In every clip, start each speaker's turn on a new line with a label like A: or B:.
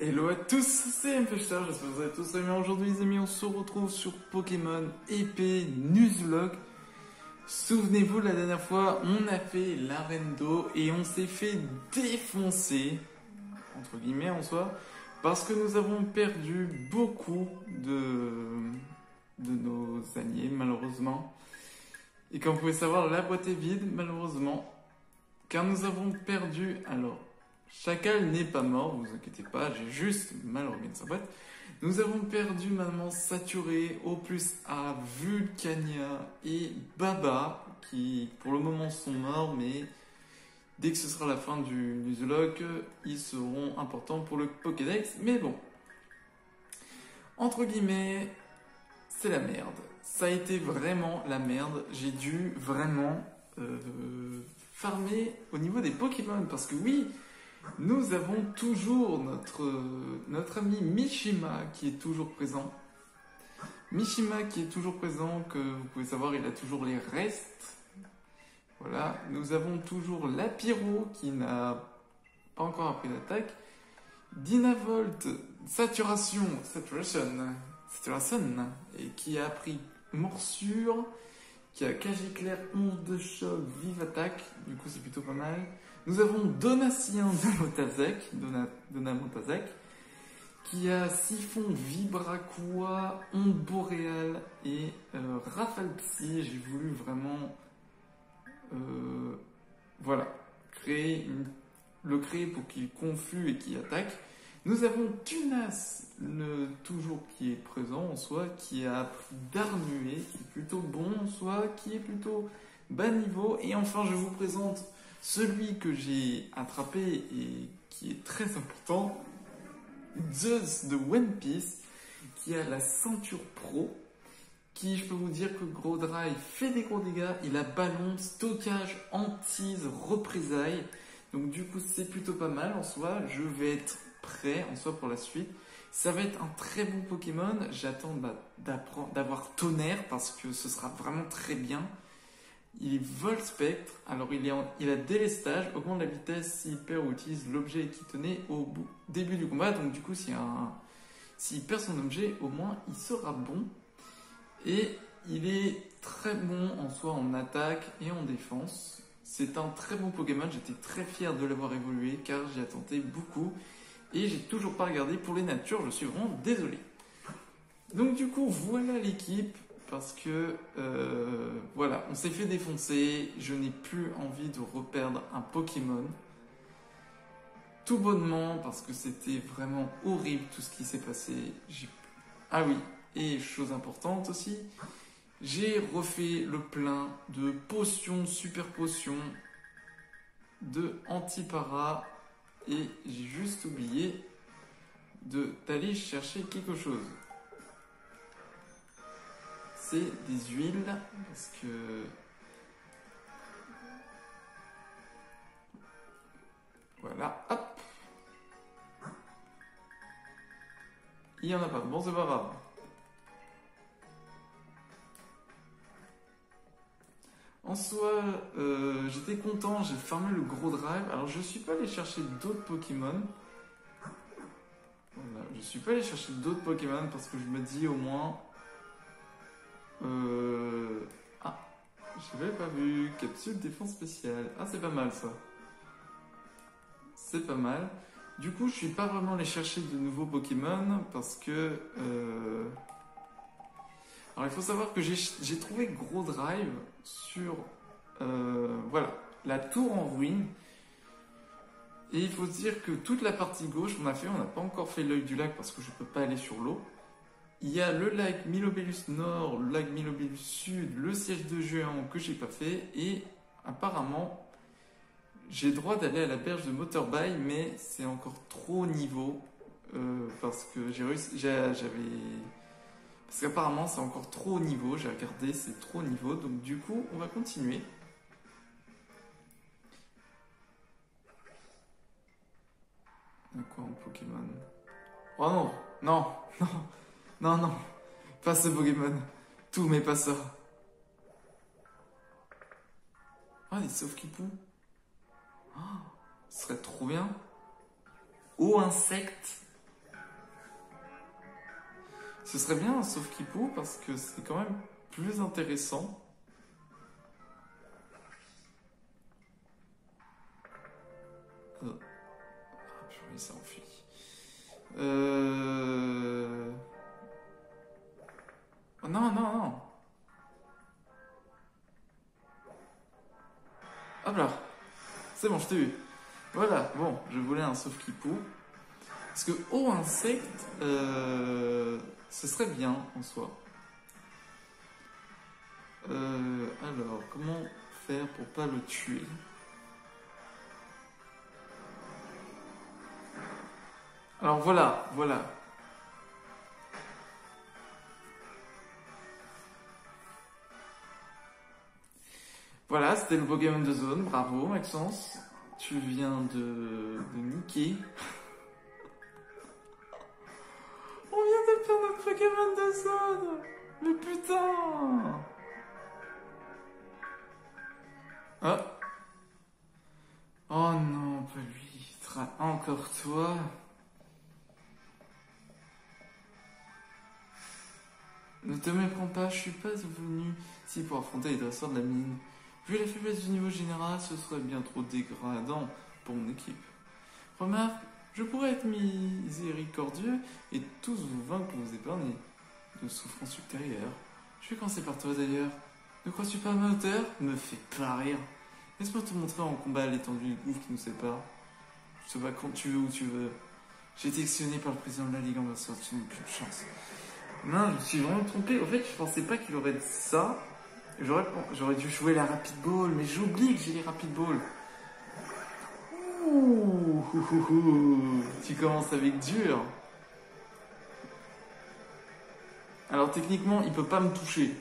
A: Hello à tous, c'est MFStar, j'espère que vous allez tous très bien. Aujourd'hui les amis, on se retrouve sur Pokémon épée Nuzlocke. Souvenez-vous, la dernière fois, on a fait l'arène d'eau et on s'est fait défoncer, entre guillemets en soi, parce que nous avons perdu beaucoup de nos alliés, malheureusement. Et comme vous pouvez savoir, la boîte est vide, malheureusement, car nous avons perdu, alors, Chacal n'est pas mort, vous inquiétez pas, j'ai juste mal organisé sa boîte. Nous avons perdu Maman Saturé, Opus A, Vulcania et Baba, qui pour le moment sont morts, mais dès que ce sera la fin du Nuzlocke, ils seront importants pour le Pokédex. Mais bon, entre guillemets, c'est la merde. Ça a été vraiment la merde. J'ai dû vraiment farmer au niveau des Pokémon, parce que oui, nous avons toujours notre ami Mishima qui est toujours présent. Mishima qui est toujours présent, que vous pouvez savoir, il a toujours les restes. Voilà, nous avons toujours Lapiro qui n'a pas encore appris l'attaque. Dynavolt, Saturation, et qui a appris Morsure, qui a Cagéclair, 11 de choc, vive attaque, du coup c'est plutôt pas mal. Nous avons Donatien Donamotazak, qui a Siphon, Vibraqua, Onde Boréale et Rafale Psy. J'ai voulu vraiment voilà, le créer pour qu'il confuse et qu'il attaque. Nous avons Tunas, toujours qui est présent en soi, qui a appris d'Armuer, qui est plutôt bon en soi, qui est plutôt bas niveau. Et enfin, je vous présente celui que j'ai attrapé et qui est très important, Zeus de One Piece, qui a la ceinture pro, qui, je peux vous dire que Gros Drive fait des gros dégâts, il a ballon, stockage, hantise, représailles, donc du coup c'est plutôt pas mal en soi. Je vais être prêt en soi pour la suite. Ça va être un très bon Pokémon, j'attends d'avoir Tonnerre parce que ce sera vraiment très bien. Il est Vol Spectre, alors il a délestage, augmente la vitesse s'il perd ou utilise l'objet qui tenait au début du combat, donc du coup s'il perd son objet, au moins il sera bon. Et il est très bon en soi en attaque et en défense. C'est un très bon Pokémon, j'étais très fier de l'avoir évolué car j'y ai tenté beaucoup. Et j'ai toujours pas regardé pour les natures, je suis vraiment désolé. Donc du coup voilà l'équipe. Parce que, voilà, on s'est fait défoncer, je n'ai plus envie de reperdre un Pokémon. Tout bonnement, parce que c'était vraiment horrible tout ce qui s'est passé. Ah oui, et chose importante aussi, j'ai refait le plein de potions, super potions, de antipara, et j'ai juste oublié d'aller chercher quelque chose. C'est des huiles, parce que... Voilà, hop. Il n'y en a pas, bon c'est pas grave. En soi, j'étais content, j'ai farmé le Gros Drive. Alors je suis pas allé chercher d'autres Pokémon. Voilà, je suis pas allé chercher d'autres Pokémon parce que je me dis au moins... Ah, je l'avais pas vu. Capsule défense spéciale. Ah, c'est pas mal ça. C'est pas mal. Du coup, je suis pas vraiment allé chercher de nouveaux Pokémon parce que... Alors, il faut savoir que j'ai trouvé Gros Drive sur... voilà, la tour en ruine. Et il faut se dire que toute la partie gauche, on n'a pas encore fait l'œil du lac parce que je peux pas aller sur l'eau. Il y a le lac Milobellus Nord, le lac Milobellus Sud, le siège de géant que j'ai pas fait et apparemment j'ai le droit d'aller à la berge de Motorbay mais c'est encore trop haut niveau parce que parce qu'apparemment c'est encore trop haut niveau, j'ai regardé, c'est trop haut niveau, donc du coup on va continuer. Quoi en Pokémon? Oh non, non, non. Non, non, pas ce Pokémon. Tout, mais pas ça. Ah, des sauves qui poussent. Oh, ce serait trop bien. Eau insecte. Ce serait bien un sauf qui pour parce que c'est quand même plus intéressant. Ah, purée, il s'est enfui. Oh, non, non, non. Hop là. C'est bon, je t'ai eu. Voilà, bon, je voulais un sauf qui pour. Parce que haut insecte, ce serait bien en soi. Alors, comment faire pour pas le tuer? Alors voilà, voilà. Voilà, c'était le Pokémon de zone. Bravo, Maxence. Tu viens de niquer. On vient de perdre notre Pokémon de zone. Mais putain. Ah. Oh non, pas lui. Encore toi. Ne te méprends pas, je suis pas venu ici pour affronter les dresseurs de la mine. Vu la faiblesse du niveau général, ce serait bien trop dégradant pour mon équipe. Remarque, je pourrais être miséricordieux et tous vous vaincre pour vous épargner de souffrances ultérieures. Je vais commencer par toi d'ailleurs. Ne crois-tu pas à ma hauteur? Me fais pas rire. Laisse-moi te montrer en combat l'étendue du gouffre qui nous sépare. Je te bats quand tu veux, où tu veux. J'ai été sélectionné par le président de la Ligue en Vassal, tu n'as aucune chance. Non, je me suis vraiment trompé. En fait, je pensais pas qu'il aurait dit ça. J'aurais dû jouer la Rapid Ball, mais j'oublie que j'ai les Rapid Ball. Ouh, tu commences avec dur. Alors techniquement, il peut pas me toucher.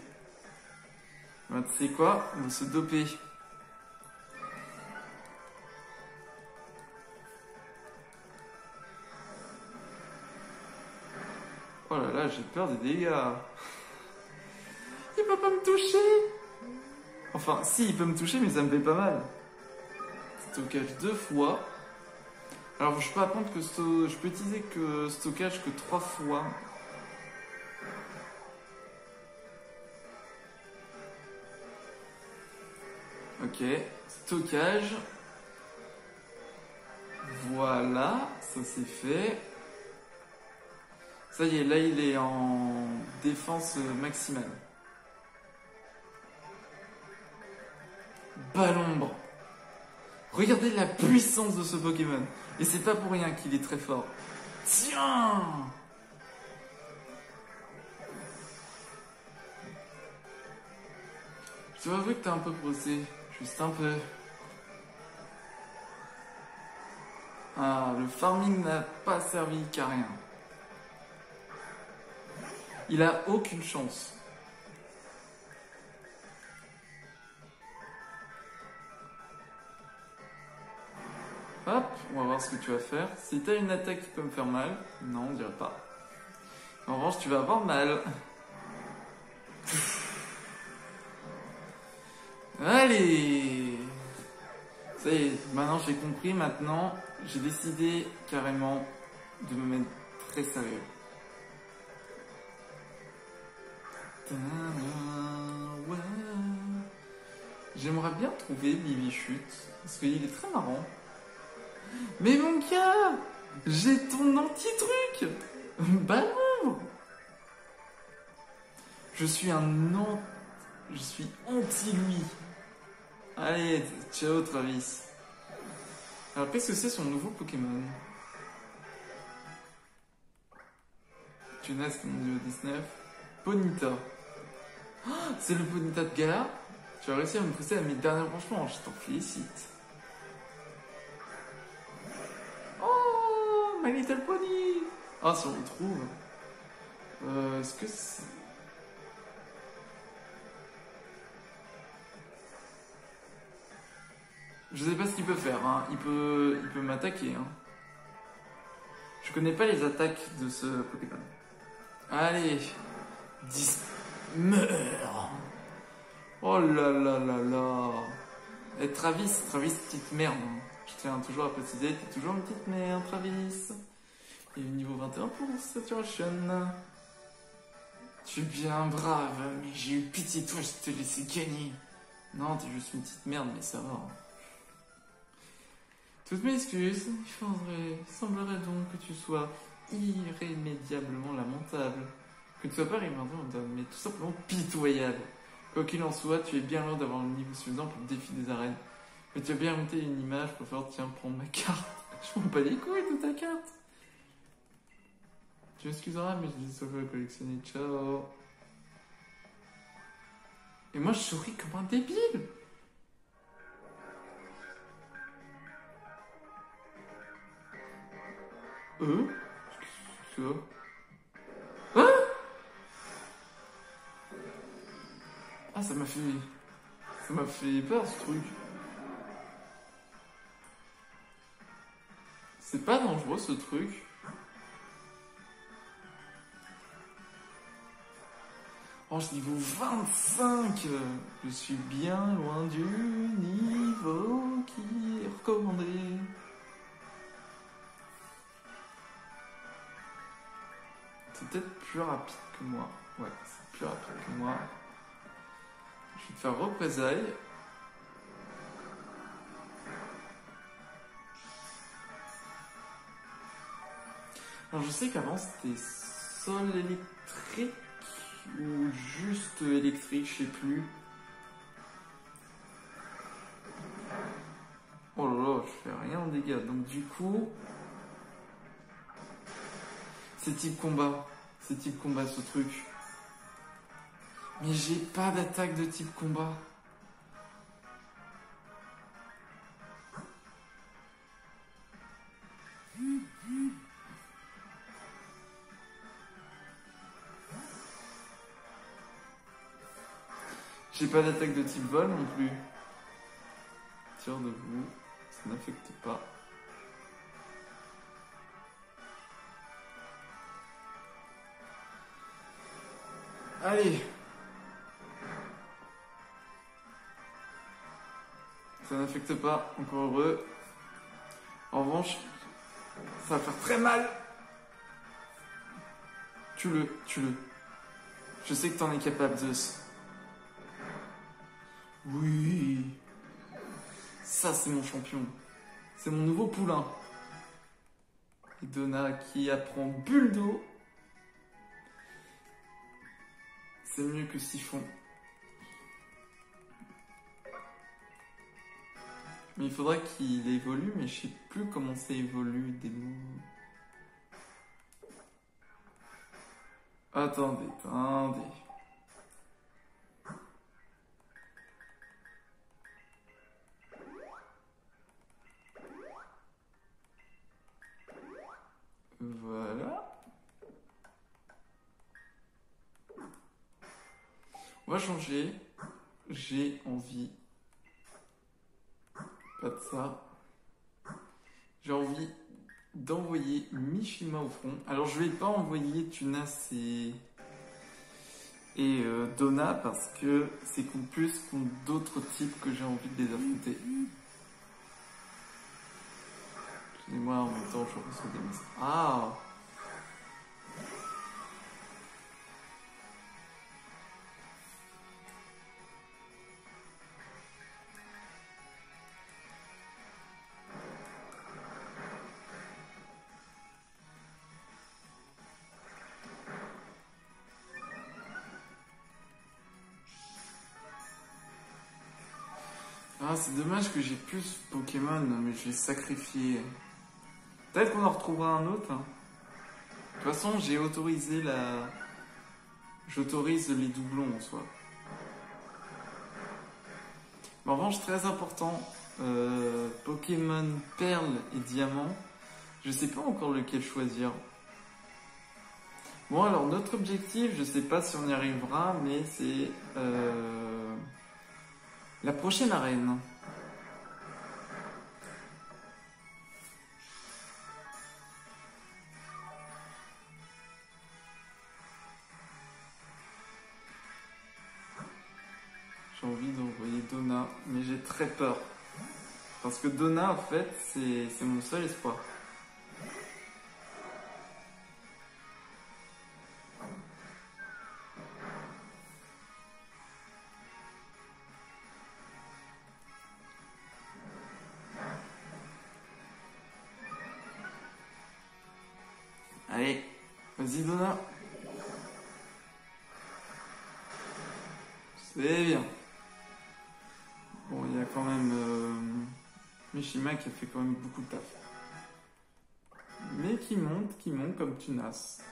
A: Ben, tu sais quoi? On va se doper. Oh là là, j'ai peur des dégâts. Il peut pas me toucher. Enfin, si, il peut me toucher, mais ça me fait pas mal. Stockage 2 fois. Alors, je peux apprendre que je peux utiliser que stockage que 3 fois. Ok, stockage. Voilà, ça c'est fait. Ça y est, là il est en défense maximale. Balombre. Regardez la puissance de ce Pokémon. Et c'est pas pour rien qu'il est très fort. Tiens! Je dois avouer que t'es un peu brossé. Juste un peu. Ah, le farming n'a pas servi qu'à rien. Il a aucune chance. Hop, on va voir ce que tu vas faire. Si t'as une attaque qui peut me faire mal, non, on dirait pas. En revanche, tu vas avoir mal. Allez! Ça y est, maintenant j'ai compris, maintenant j'ai décidé carrément de me mettre très sérieux. J'aimerais bien trouver Bibichute, parce qu'il est très marrant. Mais mon gars, j'ai ton anti-truc. Bah non. Je suis anti-lui. Allez, ciao Travis. Alors qu'est-ce que c'est son nouveau Pokémon? Tunas qui est mon niveau 19. Ponyta. Oh, c'est le Ponyta de Gala. Tu as réussi à me pousser à mes derniers branchements, je t'en félicite. Oh, My Little Pony. Ah, si on le trouve. Est-ce que c'est... Je sais pas ce qu'il peut faire, hein. Il peut m'attaquer, hein. Je connais pas les attaques de ce Pokémon. Allez, meurs. Oh là là là là. Et Travis, petite merde. Je tiens toujours à préciser, t'es toujours une petite merde, Travis. Et niveau 21 pour Saturation. Tu es bien brave, mais j'ai eu pitié de toi, je t'ai laissé gagner. Non, t'es juste une petite merde, mais ça va. Hein. Toutes mes excuses, il semblerait donc que tu sois irrémédiablement lamentable. Que tu sois pas lamentable, mais tout simplement pitoyable. Quoi qu'il en soit, tu es bien loin d'avoir le niveau suffisant pour le défi des arènes. Mais tu as bien monté une image pour faire tiens, prendre ma carte. Je m'en bats les couilles de ta carte. Tu m'excuseras, mais je les sauve à collectionner. Ciao. Et moi, je souris comme un débile. Qu'est-ce que c'est que ça? Hein? Ah, ça m'a fait peur ce truc. C'est pas dangereux ce truc. Range niveau 25. Je suis bien loin du niveau qui est recommandé. C'est peut-être plus rapide que moi. Ouais, c'est plus rapide que moi. Je vais te faire représailles. Alors je sais qu'avant c'était sol électrique ou juste électrique, je sais plus. Oh là là, je fais rien en dégâts. Donc du coup, c'est type combat. C'est type combat ce truc. Mais j'ai pas d'attaque de type combat. J'ai pas d'attaque de type vol non plus. Tir de vous, ça n'affecte pas. Allez. Ça n'affecte pas, encore heureux. En revanche, ça va faire très mal. Tue-le. Je sais que t'en es capable, Zeus. Oui. Ça, c'est mon champion. C'est mon nouveau poulain. Et Donna qui apprend bulle d'eau. C'est mieux que Siphon. Mais il faudra qu'il évolue, mais je sais plus comment ça évolue des mots. Attendez. Voilà. On va changer. J'ai envie. Pas de ça. J'ai envie d'envoyer Mishima au front. Alors je vais pas envoyer Tunas et Donna parce que c'est contre plus contre d'autres types que j'ai envie de les affronter. Excusez-moi, en même temps je reçois des messages. Ah! Ah, c'est dommage que j'ai plus ce Pokémon, mais je l'ai sacrifié. Peut-être qu'on en retrouvera un autre. Hein. De toute façon, j'ai autorisé la... J'autorise les doublons en soi. Mais en revanche, très important, Pokémon Perle et Diamant, je sais pas encore lequel choisir. Bon, alors notre objectif, je sais pas si on y arrivera, mais c'est la prochaine arène. J'ai envie d'envoyer Donna, mais j'ai très peur. Parce que Donna, en fait, c'est mon seul espoir. Vas-y, Donna. C'est bien. Bon, il y a quand même Mishima qui a fait quand même beaucoup de taf. Mais qui monte comme Tunas.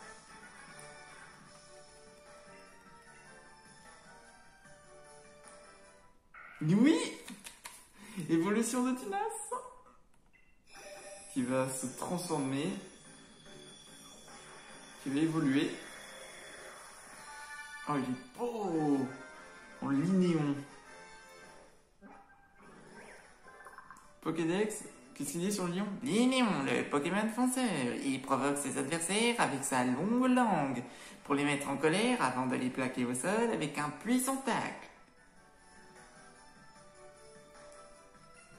A: Oui! Évolution de Tunas qui va se transformer, qui va évoluer. Oh, il est beau! En linéon. Pokédex, qu'est-ce qu'il dit sur le lion? Linéon, le Pokémon fonceur. Il provoque ses adversaires avec sa longue langue pour les mettre en colère avant de les plaquer au sol avec un puissant tacle.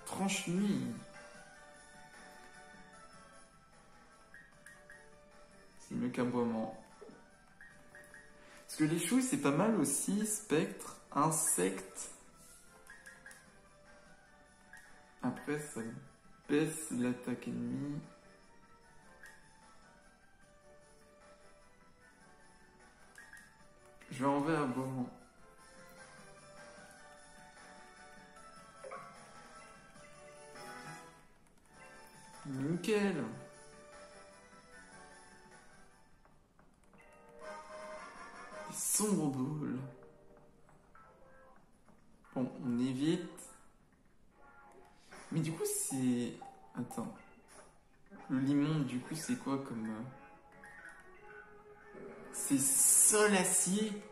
A: Tranche-nuit. C'est mieux qu'aboiement. Parce que les chouilles, c'est pas mal aussi. Spectre, insecte. Après, ça baisse l'attaque ennemie. Je vais enlever aboiement. Nickel. Des sombres boules. Bon, on évite. Mais du coup, c'est... Attends. Le limon, du coup, c'est quoi comme... C'est sol acier.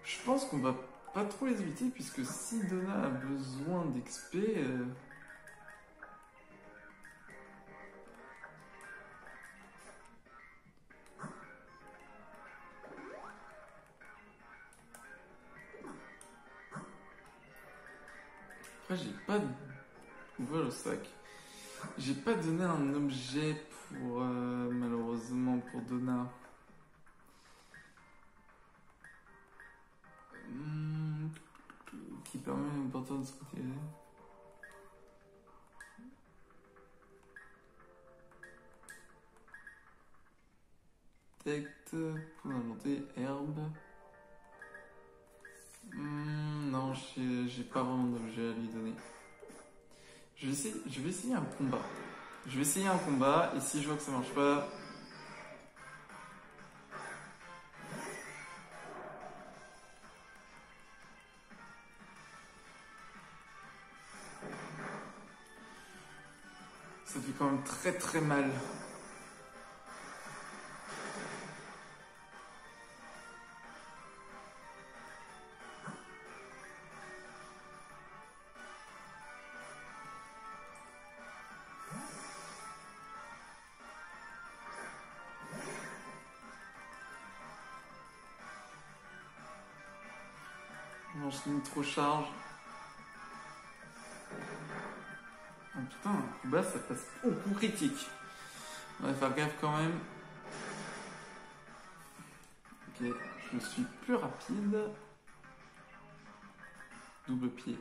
A: Je pense qu'on va pas trop les éviter, puisque si Donna a besoin d'XP... Après, j'ai pas... Ouvrir le sac. J'ai pas donné un objet pour... malheureusement, pour Donna. Qui permet l'important de se protéger. Detect pour inventer herbe. Non, j'ai pas vraiment d'objet à lui donner. Je vais essayer un combat. Je vais essayer un combat et si je vois que ça marche pas... Ça fait quand même très très mal. Non, je suis trop charge. Oh putain, un coup bas ça passe au coup critique. On va faire gaffe quand même. Ok, je suis plus rapide. Double pied.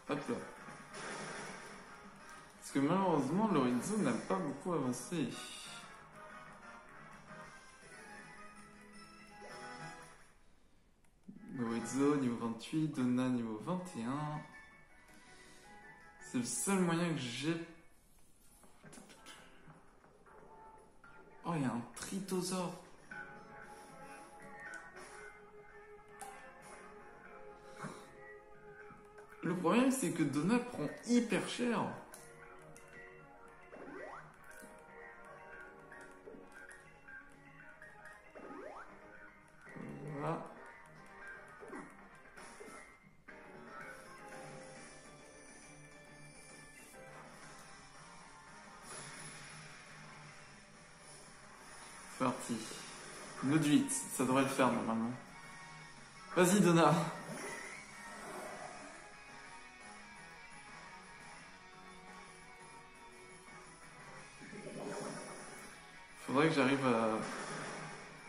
A: Hop là. Parce que malheureusement, l'horizon n'a pas beaucoup avancé. L'horizon niveau 28, Donna niveau 21. C'est le seul moyen que j'ai. Oh, il y a un tritosaure. Le problème, c'est que Donna prend hyper cher. Voilà. C'est parti. Node 8, ça devrait le faire normalement. Vas-y, Donna. Faudrait que j'arrive à...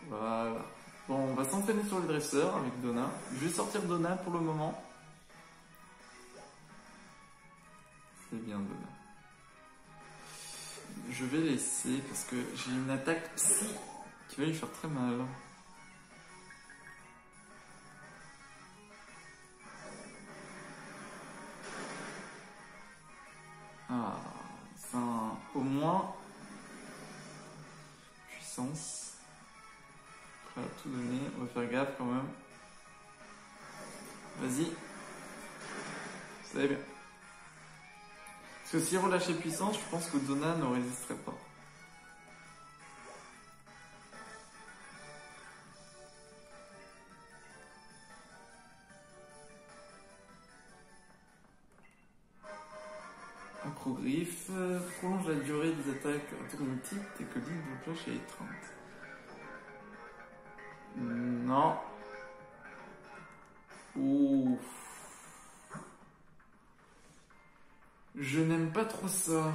A: Voilà. Bon, on va s'entraîner sur les dresseurs avec Donna. Je vais sortir Donna pour le moment. je vais laisser parce que j'ai une attaque psy qui va lui faire très mal. Ah, c'est au moins puissance. Prêt à tout donner, on va faire gaffe quand même. Vas-y. Vous savez bien. Parce que s'il relâchait puissance, je pense que Donna ne résisterait pas. Acrogriffe, prolonge la durée des attaques à tour multiple dès que l'une de cloche est étreinte. Non. Ouf. Je n'aime pas trop ça.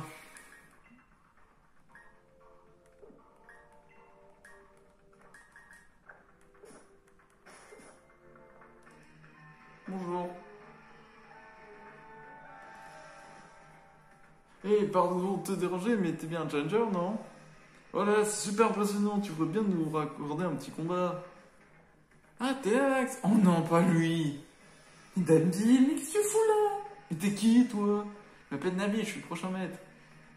A: Bonjour. Eh, pardon de te déranger, mais t'es bien un challenger, non? Voilà, c'est super impressionnant, tu voudrais bien nous raccorder un petit combat. Ah, t'es Axe. Oh non, pas lui. Dandy, mais qu'est-ce que tu fous là? Mais t'es qui, toi? Je m'appelle Navi, je suis le prochain maître.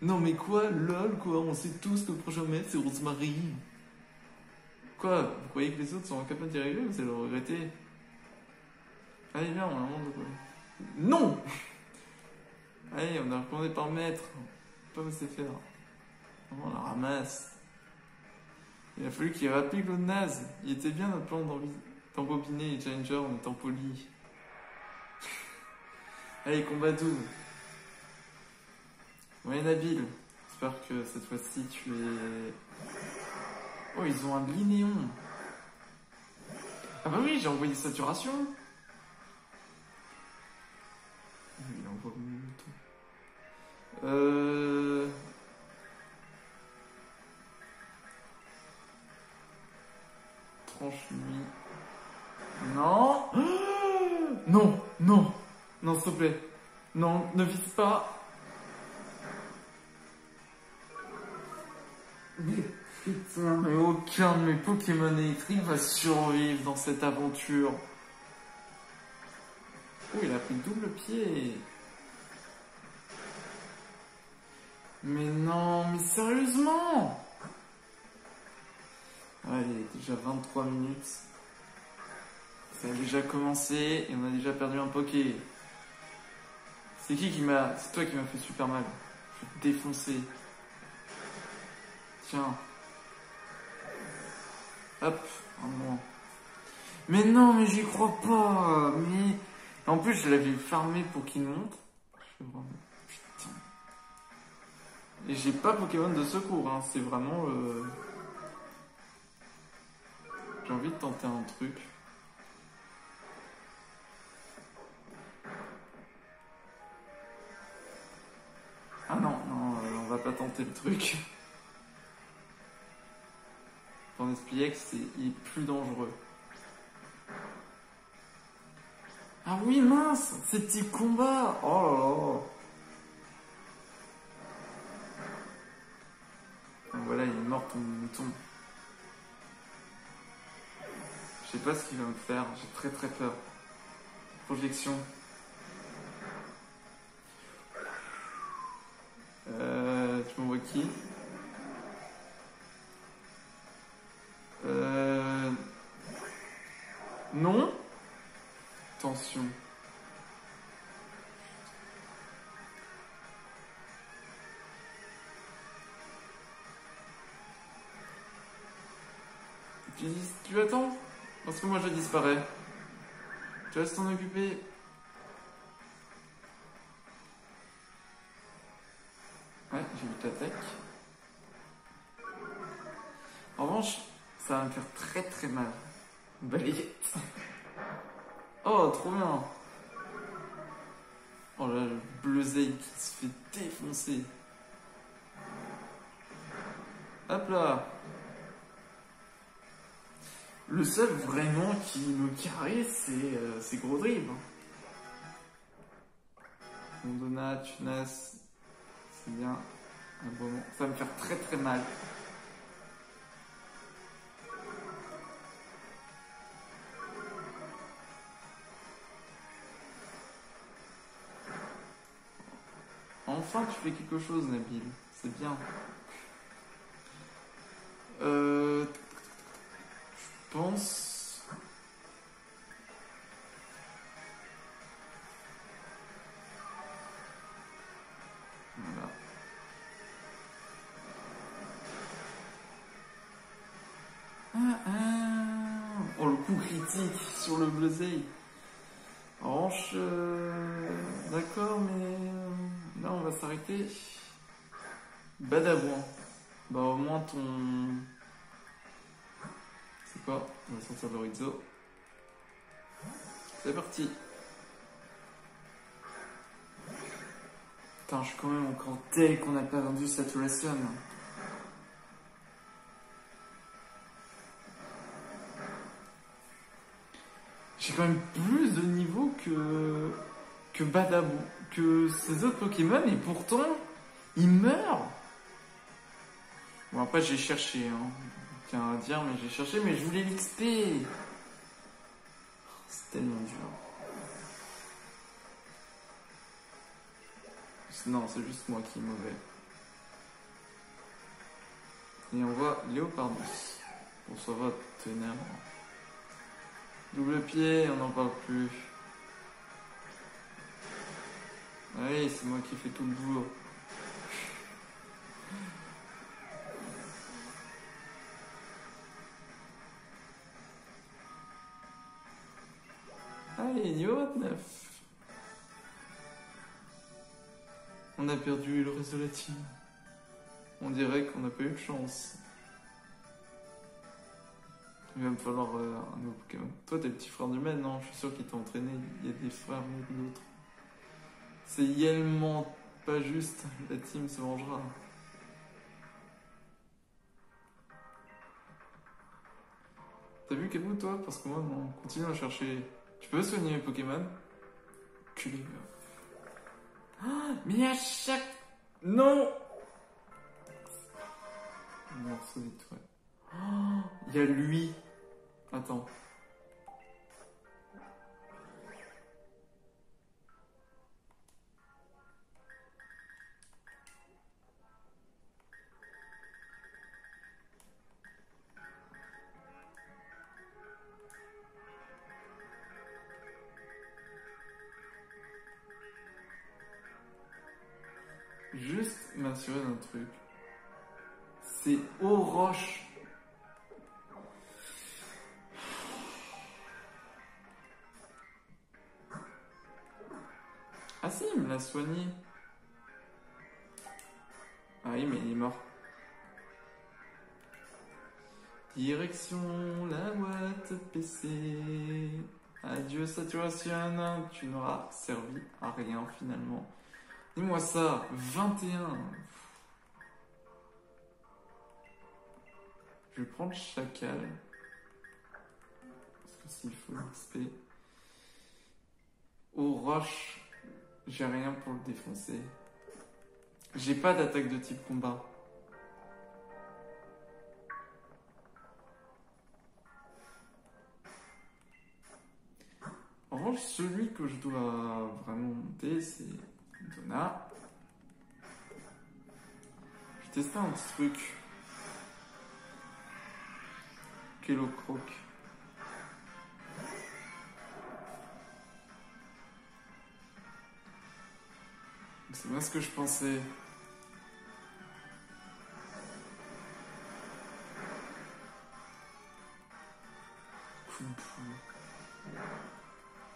A: Non mais quoi, lol quoi, on sait tous que le prochain maître c'est Rosemary. Quoi, vous croyez que les autres sont incapables d'y arriver, vous allez le regretter. Allez viens, on a un monde de quoi. Non. Allez, on a recommandé par le maître. Pas me laisser faire. On la ramasse. Il a fallu qu'il rapplique l'autre naze. Il était bien notre plan d'embobiner les challengers en étant poli. Allez, combat double. Ouais, Nabil. J'espère que cette fois-ci tu es. Oh, ils ont un linéon. Ah bah oui, j'ai envoyé saturation. Il envoie mon mouton. Tranche-nuit. Non. Non, non. Non, s'il te plaît. Non, ne vise pas. Mais putain, mais aucun de mes Pokémon électriques va survivre dans cette aventure. Oh, il a pris le double pied. Mais non, mais sérieusement. Allez, déjà 23 minutes. Ça a déjà commencé et on a déjà perdu un Poké. C'est qui m'a... C'est toi qui m'a fait super mal. Je vais te défoncer. Tiens. Hop, un moins. Mais non, mais j'y crois pas. Mais... En plus, je l'avais farmé pour qu'il monte. Je fais vraiment... Putain. Et j'ai pas Pokémon de secours, hein. C'est vraiment... J'ai envie de tenter un truc. Ah non, non, on va pas tenter le truc. Ton SPX, il est plus dangereux. Ah oui, mince, ces petits combats. Oh là là. Donc voilà, il est mort ton mouton. Je sais pas ce qu'il va me faire, j'ai très très peur. Projection. Tu m'envoies qui? Non? Attention. Tu attends? Parce que moi je disparais. Tu restes t'en occuper. Ouais, j'ai vu l'attaque. En revanche, ça va me faire très très mal. Balayette. Oh, trop bien. Oh là, le Bleuzeil qui se fait défoncer. Hop là. Le seul vraiment qui me carré, c'est Gros Drib. Mon Donat, Tunas, c'est bien. Bon, ça va me faire très très mal. Enfin, tu fais quelque chose, Nabil. C'est bien. Je pense... Voilà. Oh, le coup critique sur le Blasey. En revanche, d'accord, mais là on va s'arrêter. Badabouin. Bah au moins ton... C'est quoi? On va sortir le Rizzo. C'est parti. Putain, je suis quand même encore dès qu'on n'a pas vendu Saturation. J'ai quand même plus de niveau que Badabou, que ces autres Pokémon, et pourtant, ils meurent. Bon, après, j'ai cherché, hein. Tiens à dire, mais j'ai cherché, mais je voulais l'XP. C'est tellement dur. Non, c'est juste moi qui est mauvais. Et on voit Léopardus. Bon, ça va, ténèbres. Double pied, on n'en parle plus. Oui, c'est moi qui fais tout le boulot. Allez, niveau 29. On a perdu le réseau de la team. On dirait qu'on n'a pas eu de chance. Il va me falloir un nouveau Pokémon. Toi, t'es le petit frère du maître, non? Je suis sûr qu'il t'a entraîné. Il y a des frères mieux que d'autres. C'est réellement pas juste. La team se vengera. T'as vu quel bout, toi? Parce que moi, non. Continue à chercher. Tu peux soigner les Pokémon? Culé. Ah, mais à chaque... Non! Morceau d'étoile. Oh, il y a lui. Attends. Juste m'assurer d'un truc. C'est Oroche. Ah si, il me l'a soigné. Ah oui, mais il est mort. Direction la boîte PC. Adieu saturation. Tu n'auras servi à rien finalement. Dis-moi ça, 21. Je vais prendre Chacal. Parce que s'il faut l'XP. Oroche, j'ai rien pour le défoncer. J'ai pas d'attaque de type combat. En revanche, celui que je dois vraiment monter, c'est Donna. Je vais tester un petit truc. Kellocroc. C'est bien ce que je pensais.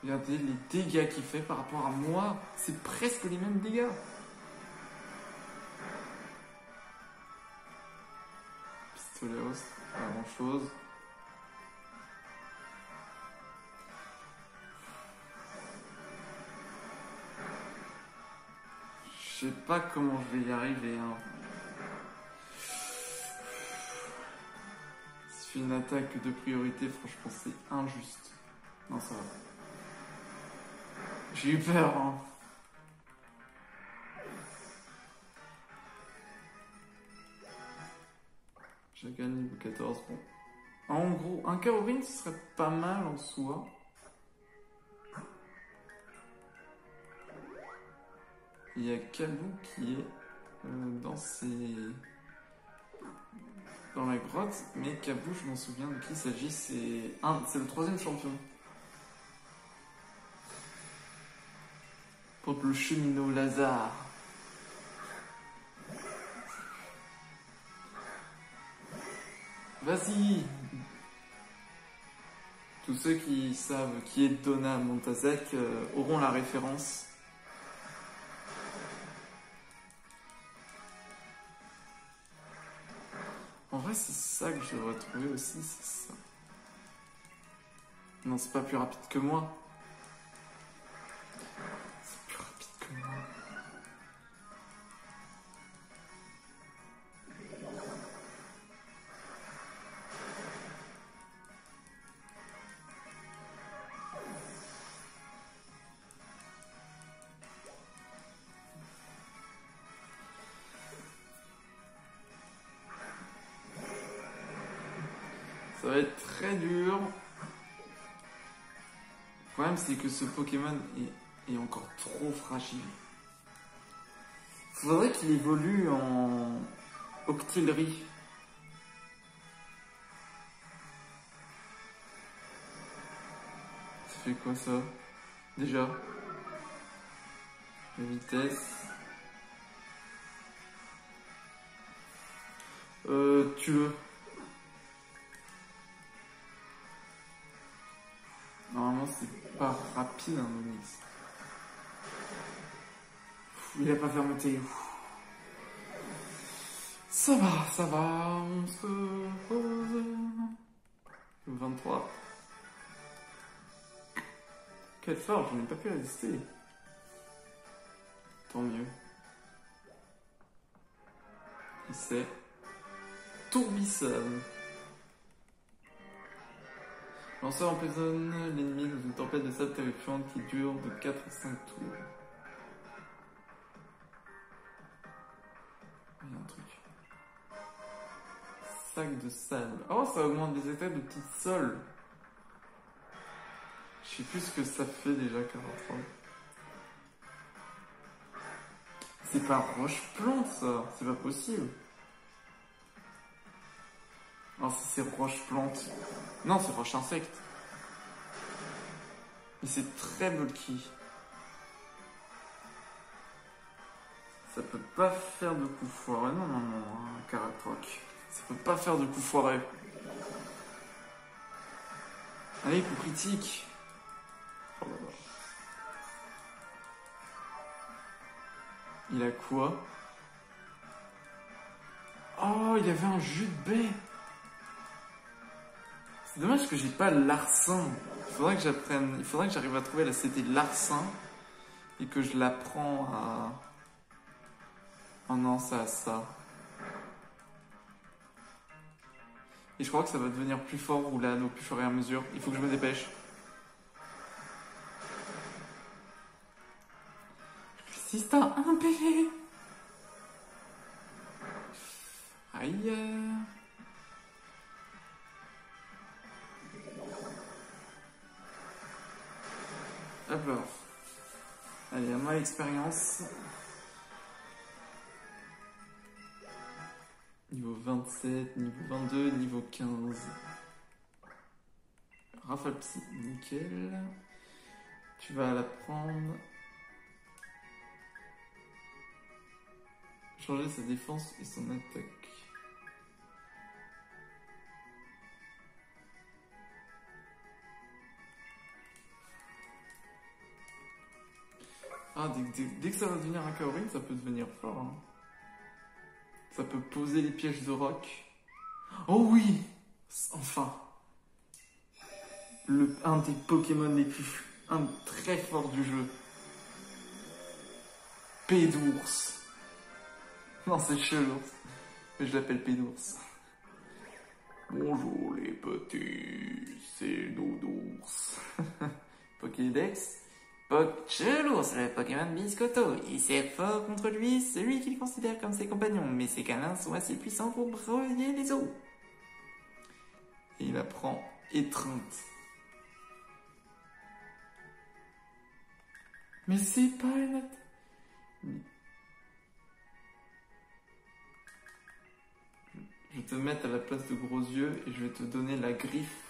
A: Regardez les dégâts qu'il fait par rapport à moi. C'est presque les mêmes dégâts. Pistoleros, pas grand chose. Je sais pas comment je vais y arriver. Hein. Si je fais une attaque de priorité, franchement, c'est injuste. Non, ça va. J'ai eu peur. Hein. Je la gagne niveau 14. Bon. En gros, un Kaorin, ce serait pas mal en soi. Il y a Kabou qui est dans la grotte, mais Kabou, je m'en souviens de qui il s'agit, c'est le 3e champion. Contre le cheminot Lazare. Vas-y! Tous ceux qui savent qui est Donna Montazek auront la référence. En vrai, c'est ça que je devrais trouver aussi, c'est ça. Non, c'est pas plus rapide que moi. C'est plus rapide que moi. Ça va être très dur. Le problème, c'est que ce Pokémon est encore trop fragile. Faudrait qu'il évolue en Octillerie. Ça fait quoi ça? Déjà? La vitesse. Tu veux? Normalement, c'est pas rapide un Onix. Il a pas fermeté. Ça va, on se pose. 23. Quelle force, je n'ai pas pu résister. Tant mieux. Il sait. Tourbillon. Lanceur emprisonne l'ennemi dans une tempête de sable terrifiante qui dure de 4 à 5 tours. Il y a un truc. Sac de sable. Oh, ça augmente les effets de petites sols. Je sais plus ce que ça fait déjà, 43. C'est pas roche-plante, ça. C'est pas possible. Non, si c'est roche-plante. Non, c'est roche-insecte. Mais c'est très bulky. Ça peut pas faire de coup foiré. Non, un Caratroc. Ça peut pas faire de coup foiré. Allez, coup critique. Oh là là. Il a quoi? Oh, il avait un jus de baie. C'est dommage que j'ai pas l'arsen. Il faudrait que j'apprenne. Il faudrait que j'arrive à trouver la CT de l'arsen et que je l'apprends à. Oh non, ça. Et je crois que ça va devenir plus fort ou là, au plus fur et à mesure. Il faut que je me dépêche. Je résiste à un PV. Aïe. Alors. Allez, à moi l'expérience. Niveau 27, niveau 22, niveau 15. Rafale psy, nickel. Tu vas la prendre. Changer sa défense et son attaque. Ah, dès que ça va devenir un Kaorin, ça peut devenir fort. Hein. Ça peut poser les pièges de roc. Oh oui! Enfin! Un des Pokémon les plus... Un très fort du jeu. Pédours. Non, c'est Chelours. Mais je l'appelle Pédours. Bonjour les petits, c'est Nounours. Pokédex. Chelours, le Pokémon Biscotto. Il sert fort contre lui, celui qu'il considère comme ses compagnons, mais ses câlins sont assez puissants pour brouiller les os. Et il apprend étreinte. Mais c'est pas une attaque. Je vais te mettre à la place de gros yeux et je vais te donner la griffe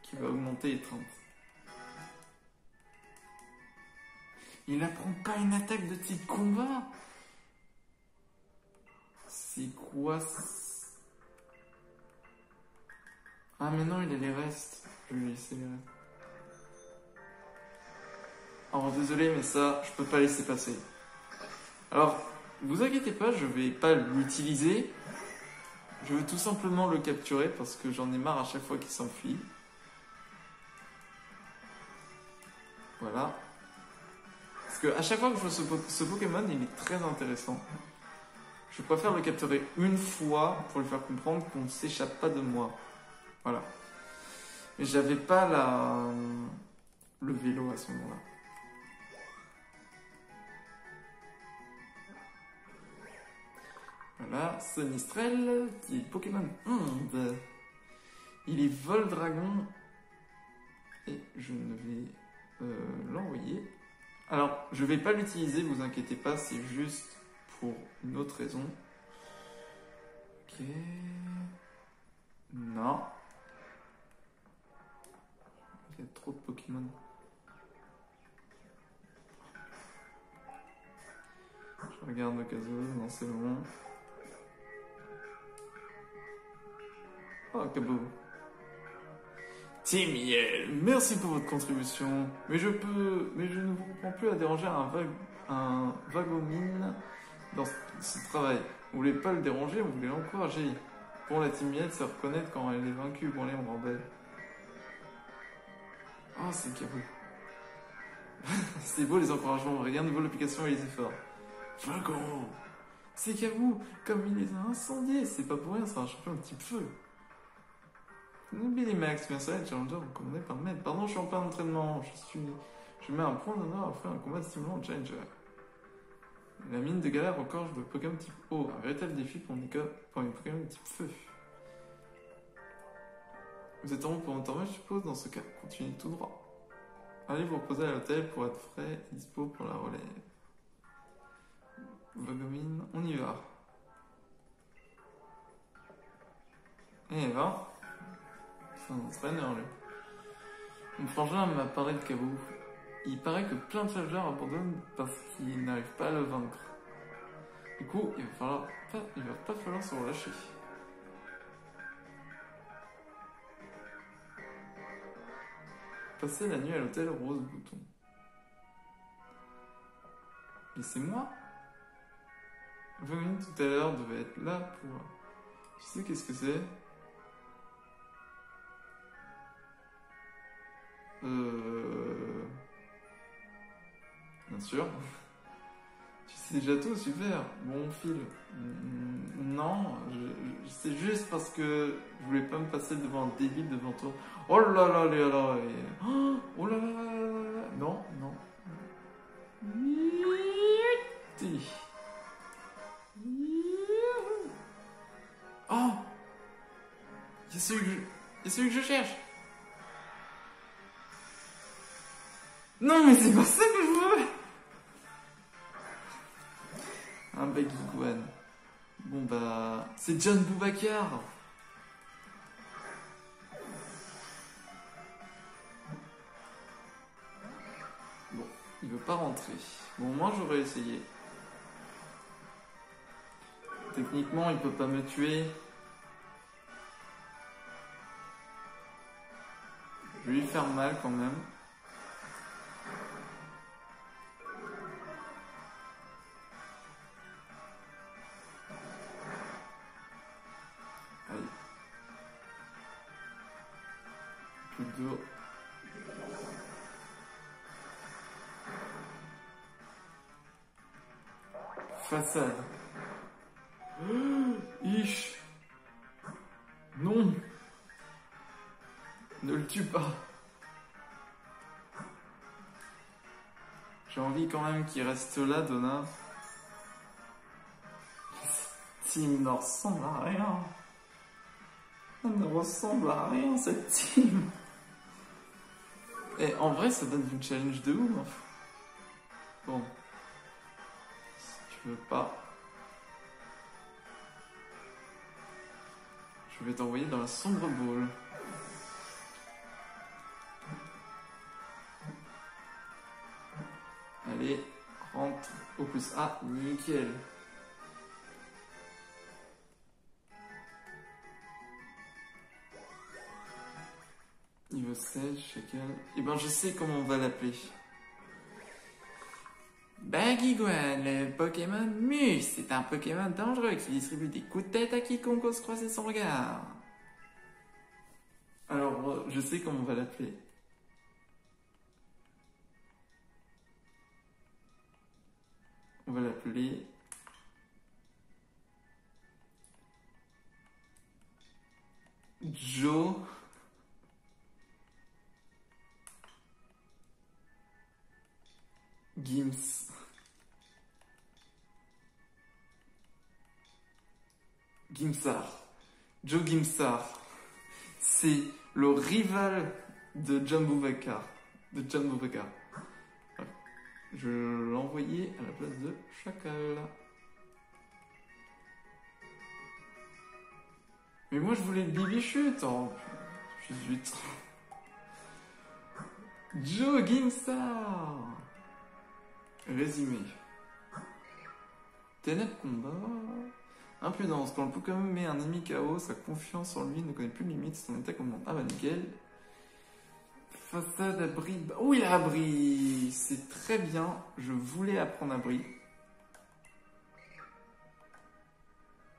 A: qui va augmenter étreinte. Il apprend pas une attaque de type combat. C'est quoi ça? Ah mais non, il a les restes. Je vais lui laisser les restes. Alors désolé, mais ça, je peux pas laisser passer. Alors, vous inquiétez pas, je vais pas l'utiliser. Je veux tout simplement le capturer parce que j'en ai marre à chaque fois qu'il s'enfuit. Voilà. Parce que à chaque fois que je vois ce Pokémon, il est très intéressant. Je préfère le capturer une fois pour lui faire comprendre qu'on ne s'échappe pas de moi. Voilà. Mais j'avais pas le vélo à ce moment-là. Voilà, Sonistrel, qui est Pokémon Onde. Il est Voldragon. Et je ne vais l'envoyer. Alors, je vais pas l'utiliser, vous inquiétez pas, c'est juste pour une autre raison. Ok. Non. Il y a trop de Pokémon. Je regarde le cas où, non c'est bon. Oh, Cabo. Timiel, merci pour votre contribution. Mais je ne vous comprends plus à déranger un Vagomine dans ce travail. Vous voulez pas le déranger, vous voulez l'encourager. Pour la Timiel, c'est reconnaître quand elle est vaincue. Bon, allez, on rebelle. Oh, c'est Cabo. C'est beau les encouragements, rien ne vaut l'application et les efforts. Vagon, c'est Cabo, comme il les a incendiés, c'est pas pour rien, c'est un champion de type feu. Billy Max, merci à la challenger recommandé par le maître. Pardon, je suis en plein d'entraînement. Je mets un point d'honneur après un combat stimulant au challenger. La mine de galère encore, je veux Pokémon type eau. Un véritable défi pour mes Pokémon de type feu. Vous êtes en route pour un tournoi, je suppose. Dans ce cas, continuez tout droit. Allez vous reposer à l'hôtel pour être frais et dispo pour la relève. Vagomine, on y va. Et va. C'est un entraîneur, lui. Mon frangin m'a parlé de Cabo. Il paraît que plein de challengers abandonnent parce qu'ils n'arrivent pas à le vaincre. Du coup, il va pas falloir se relâcher. Passer la nuit à l'hôtel Rose Bouton. Mais c'est moi. 20 minutes tout à l'heure devait être là pour... Tu sais qu'est-ce que c'est? Bien sûr. Tu sais déjà tout, super. Bon, on file. Non, c'est juste parce que je voulais pas me passer devant un débile devant toi. Oh là là, là. Oh là là là. Non, non. Oh, il y a celui que je cherche. Non, mais c'est pas ça que je veux. Un Baguiguane. Bon bah, c'est John Boubacar. Bon, il veut pas rentrer. Bon, moi j'aurais essayé. Techniquement, il peut pas me tuer. Je vais lui faire mal quand même. Allez. Plus d'eau. Façade. Ich. Non. Ne le tue pas. J'ai envie quand même qu'il reste là, Donna. Team ne ressemble à rien. Elle ne ressemble à rien, cette team. Et en vrai, ça donne une challenge de ouf. Bon. Si tu veux pas, je vais t'envoyer dans la sombre boule. Allez, rentre au plus A, nickel. Niveau 16, chacal. Eh ben, je sais comment on va l'appeler. Baguiguan, le Pokémon Mus, c'est un Pokémon dangereux qui distribue des coups de tête à quiconque ose croiser son regard. Alors, je sais comment on va l'appeler. On va l'appeler... Joe... Gims. Gimsar. Joe Gimsar. C'est le rival de Jambouvacar. Je l'ai envoyé à la place de Chacal. Mais moi je voulais le Bibichute. Oh, je suis vite. Joe Gimsar. Résumé. Ténèbres combat. Impudence. Quand le Pokémon met un ennemi KO, sa confiance en lui ne connaît plus de limite. Son attaque augmente. Ah bah nickel. Façade abri. Oh, il a abri. C'est très bien. Je voulais apprendre abri.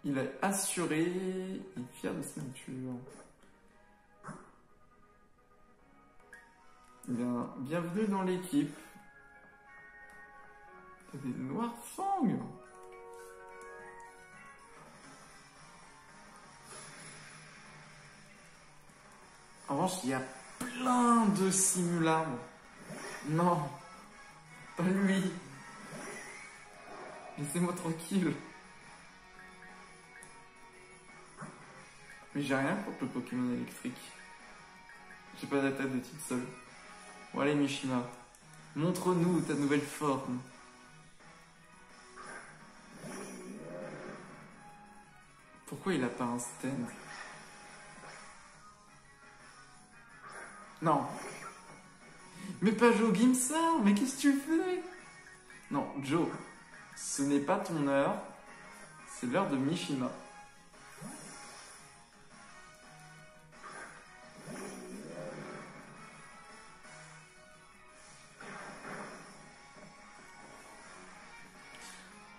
A: Il a assuré. Il est fier de sa nature. Bien, bienvenue dans l'équipe. Il y a des noirs fangs. En revanche, il y a plein de simulacres. Non, pas lui. Laissez-moi tranquille. Mais j'ai rien contre le Pokémon électrique. J'ai pas d'attaque de type sol. Bon allez Mishima, montre-nous ta nouvelle forme. Pourquoi il a pas un stand? Non. Mais pas Joe Gimsar, mais qu'est-ce que tu fais? Non, Joe, ce n'est pas ton heure, c'est l'heure de Mishima.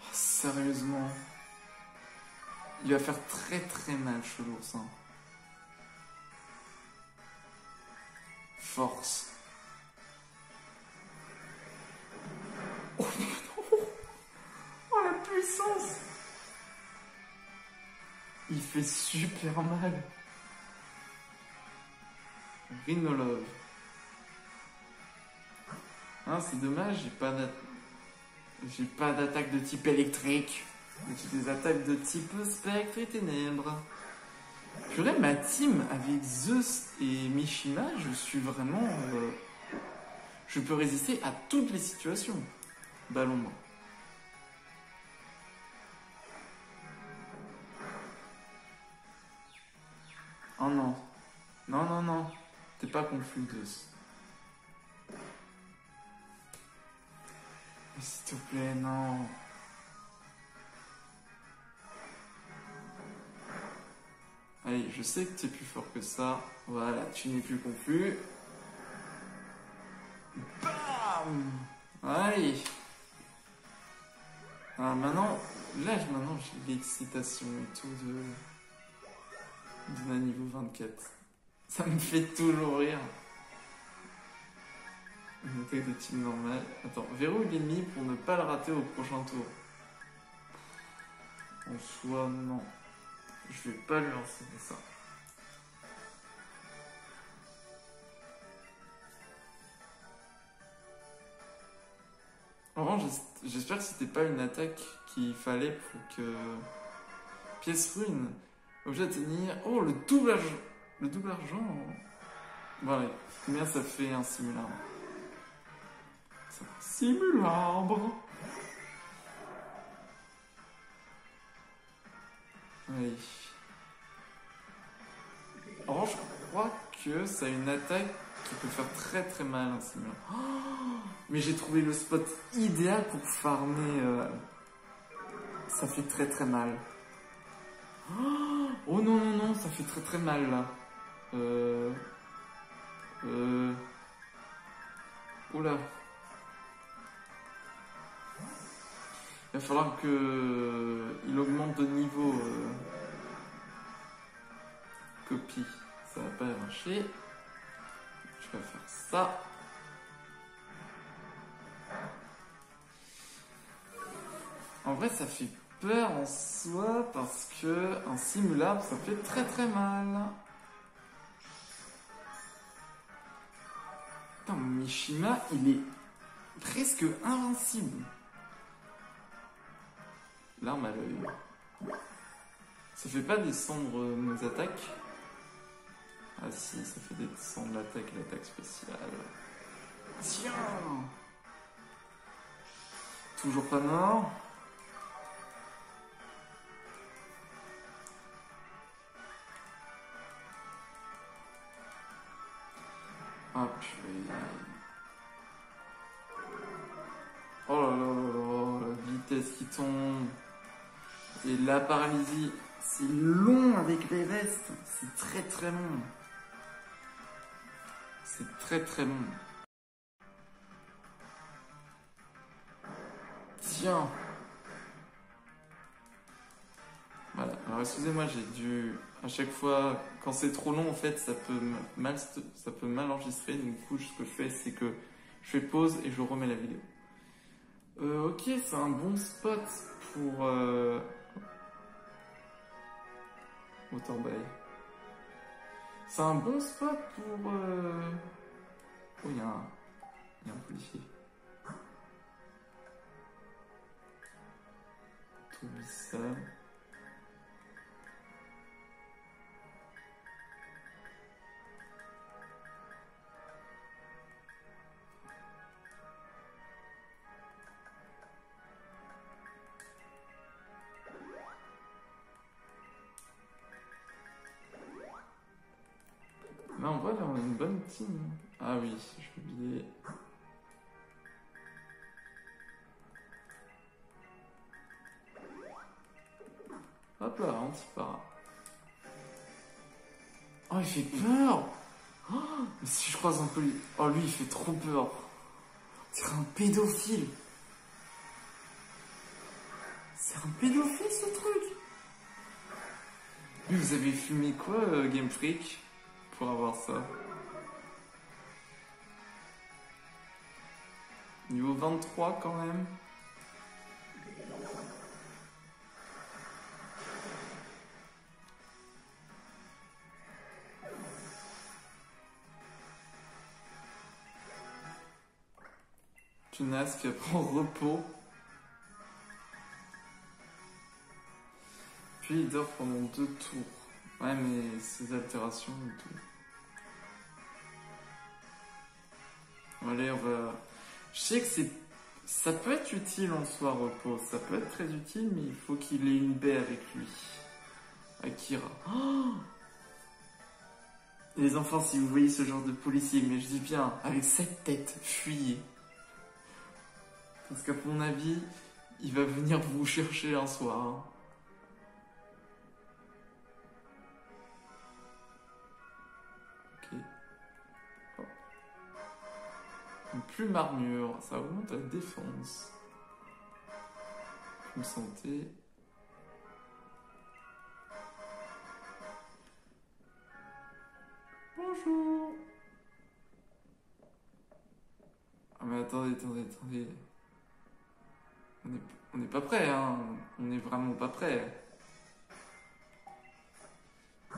A: Oh, sérieusement. Il va faire très très mal, ce l'oursin. Force. Oh non! Oh la puissance! Il fait super mal. Rhinolove. Hein, c'est dommage, j'ai pas d'attaque de type électrique. J'ai des attaques de type spectre et ténèbres. Purée, ma team avec Zeus et Mishima, je suis vraiment... je peux résister à toutes les situations. Ballon moi. Oh non. Non, non, non. T'es pas confus, Zeus. Mais s'il te plaît, non. Allez, je sais que tu es plus fort que ça. Voilà, tu n'es plus confus. Bam! Allez. Alors maintenant, maintenant j'ai l'excitation et tout d'un niveau 24. Ça me fait toujours rire. Une attaque de type normal. Attends, verrouille l'ennemi pour ne pas le rater au prochain tour. En soi, non. Je vais pas lui enseigner ça. En revanche, j'espère que c'était pas une attaque qu'il fallait pour que... Pièce rune. Objet à tenir. Oh, le double argent. Le double argent. Voilà. Combien ça fait un simulabre? Simulabre. Oui. Alors, je crois que ça a une attaque qui peut faire très très mal un simulabre. Oh, mais j'ai trouvé le spot idéal pour farmer. Ça fait très très mal. Oh non non non, ça fait très très mal là. Oula. Il va falloir que il augmente de niveau. Copie. Ça va pas marcher. Je vais faire ça. En vrai, ça fait peur en soi parce que un simulable, ça fait très très mal. Putain, Mishima, il est presque invincible. L'arme à l'œil. Ça fait pas descendre nos attaques. Ah si, ça fait descendre l'attaque et l'attaque spéciale. Tiens! Toujours pas mort. Ah purée. Oh là là là là, la vitesse qui tombe. Et la paralysie, c'est long avec les restes. C'est très très long. C'est très très long. Tiens. Voilà. Alors excusez-moi, j'ai dû... À chaque fois, quand c'est trop long, en fait, ça peut mal enregistrer. Du coup, ce que je fais, c'est que je fais pause et je remets la vidéo. Ok, c'est un bon spot pour... Waterbury. C'est un bon spot pour... Oh, il y a un policier. Toubissa. Mais en vrai, là, on a une bonne team. Ah oui, je vais oublier. Hop là, anti-para. Oh, il fait peur! Oh, mais si je croise un peu lui... Oh, lui, il fait trop peur. C'est un pédophile. C'est un pédophile, ce truc. Lui, vous avez fumé quoi, Game Freak, pour avoir ça? Niveau 23, quand même. Tunas qui prend repos. Puis il dort pendant 2 tours. Ouais, mais ces altérations et tout. Allez, on va... Je sais que ça peut être utile en soi, repos. Ça peut être très utile, mais il faut qu'il ait une baie avec lui. Akira. Oh, les enfants, si vous voyez ce genre de policier, mais je dis bien, avec cette tête, fuyez. Parce qu'à mon avis, il va venir vous chercher un soir. Ok. Hop. Une plume armure, ça augmente la défense. Plume santé. Bonjour. Ah mais attendez. On n'est pas prêt, hein. On n'est vraiment pas prêt.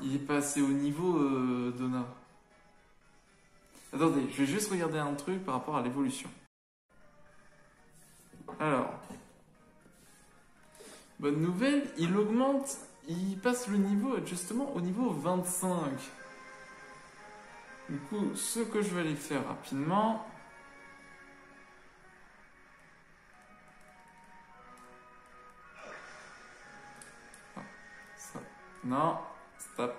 A: Il est pas assez haut niveau, Donna. Attendez, je vais juste regarder un truc par rapport à l'évolution. Alors, bonne nouvelle, il augmente il passe le niveau justement au niveau 25. Du coup, ce que je vais aller faire rapidement... Ah, ça. Non, stop.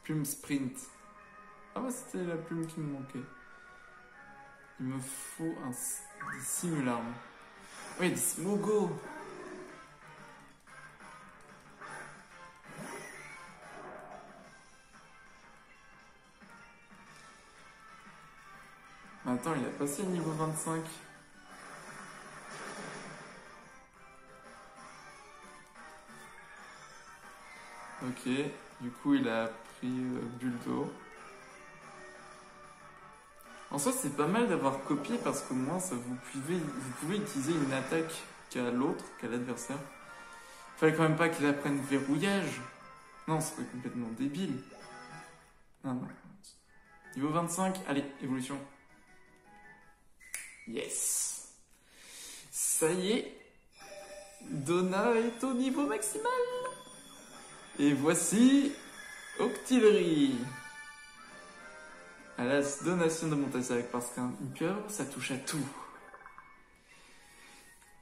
A: Plume sprint. Ah ouais, c'était la plume qui me manquait. Il me faut des simularmes. Oui, des smogo. Attends, il a passé le niveau 25. Ok, du coup il a pris bulle d'eau. En soi c'est pas mal d'avoir copié parce qu'au moins ça vous pouvez utiliser une attaque qu'à l'autre, qu'à l'adversaire. Fallait quand même pas qu'il apprenne verrouillage. Non, ce serait complètement débile. Non, non. Niveau 25, allez, évolution. Yes. Ça y est. Donna est au niveau maximal. Et voici Octillerie. À la donation de Montazac, parce qu'un pieuvre, ça touche à tout.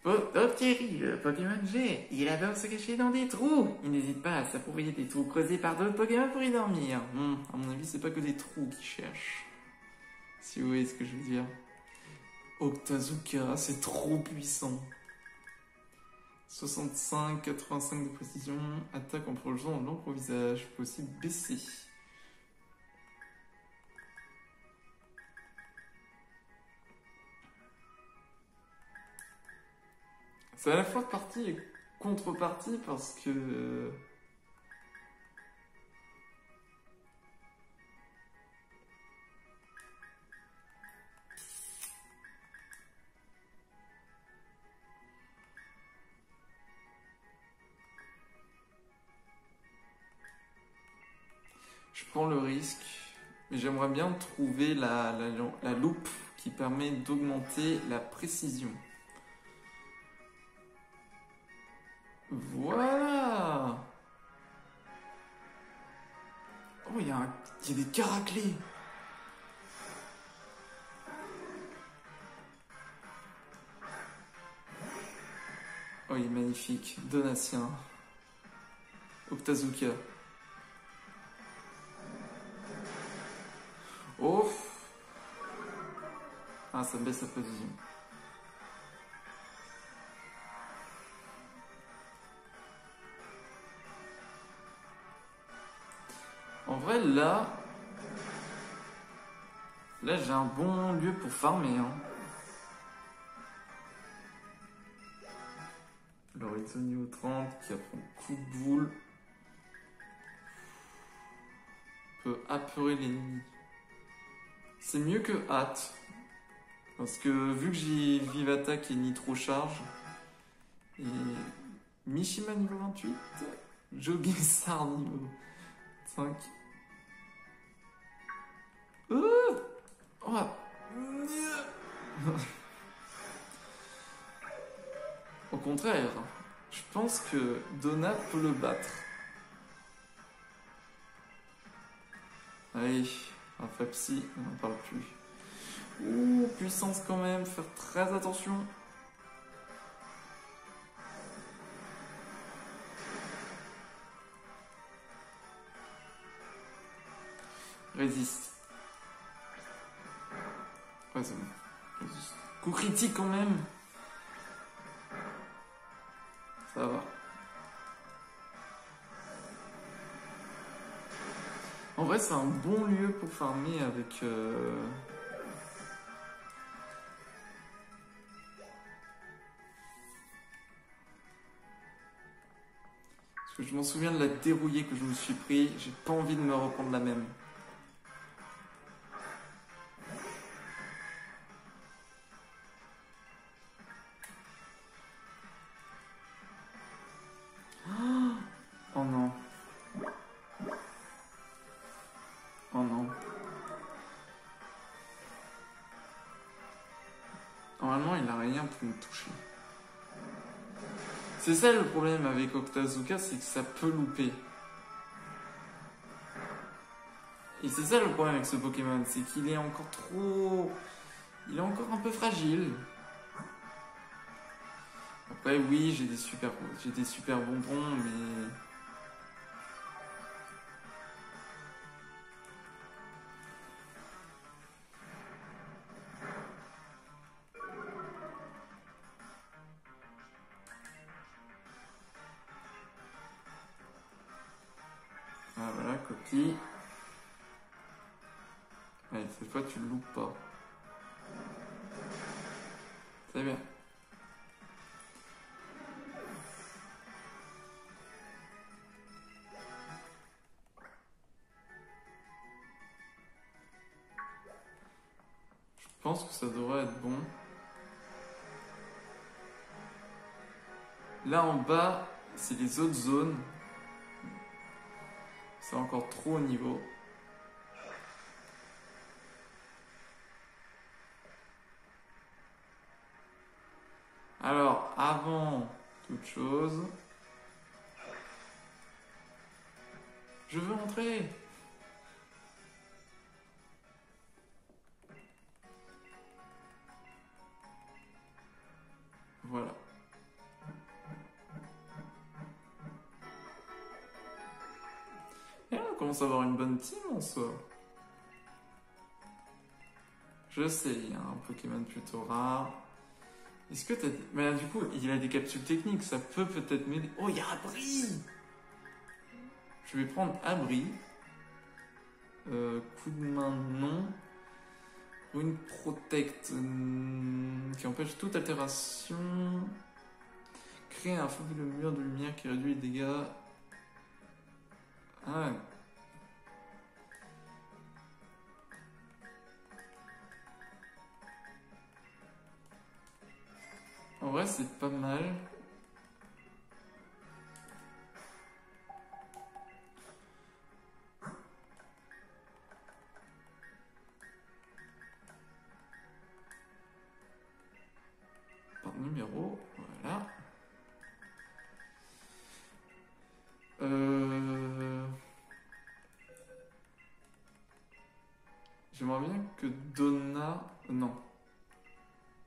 A: Octillerie, le Pokémon G, il adore se cacher dans des trous. Il n'hésite pas à s'approprier des trous creusés par d'autres Pokémon pour y dormir. À mon avis, c'est pas que des trous qu'il cherche. Si vous voyez ce que je veux dire. Octazooka, c'est trop puissant. 65, 85 de précision, attaque en prolongeant l'ombre au visage, peut aussi baisser. C'est à la fois partie et contrepartie parce que... Je prends le risque, mais j'aimerais bien trouver la loupe qui permet d'augmenter la précision. Voilà. Oh, il y a des caraclés. Oh, il est magnifique. Donatien. Octazooka. Oh. Ah, ça baisse sa précision. En vrai, là j'ai un bon lieu pour farmer. Hein. Lorenzo niveau 30 qui apprend coup de boule. Peut apeurer l'ennemi. C'est mieux que hâte. Parce que vu que j'ai vive attaque et nitro charge. Et Mishima niveau 28. Jogisar niveau 5. Au contraire, je pense que Donna peut le battre. Allez, un Fapsi, on n'en parle plus. Ouh, puissance quand même, faire très attention. Résiste. Ouais, c'est bon. Résiste. Coup critique quand même. Ça va. En vrai, c'est un bon lieu pour farmer avec... Parce que je m'en souviens de la dérouillée que je me suis pris. J'ai pas envie de me reprendre la même. Oh non. Oh non. Normalement, il n'a rien pour me toucher. C'est ça le problème avec Octazooka, c'est que ça peut louper. Et c'est ça le problème avec ce Pokémon, c'est qu'il est encore trop... Il est encore un peu fragile. Après, oui, j'ai des super bonbons, mais... Ah, voilà, copie. Allez, cette fois, tu le loupes pas. C'est bien. Je pense que ça devrait être bon. Là en bas, c'est les autres zones. C'est encore trop au niveau. Alors, avant toute chose, je veux entrer. Voilà. Et là, on commence à avoir une bonne team en soi. Je sais, il y a un Pokémon plutôt rare. Est-ce que t'as... Mais là, du coup, il a des capsules techniques, ça peut peut-être m'aider. Oh, il y a Abri! Je vais prendre Abri. Coup de main, non. Une Protect qui empêche toute altération. Créer un fabuleux mur de lumière qui réduit les dégâts. Ah. En vrai, c'est pas mal. Par numéro, voilà. J'aimerais bien que Donna... Non.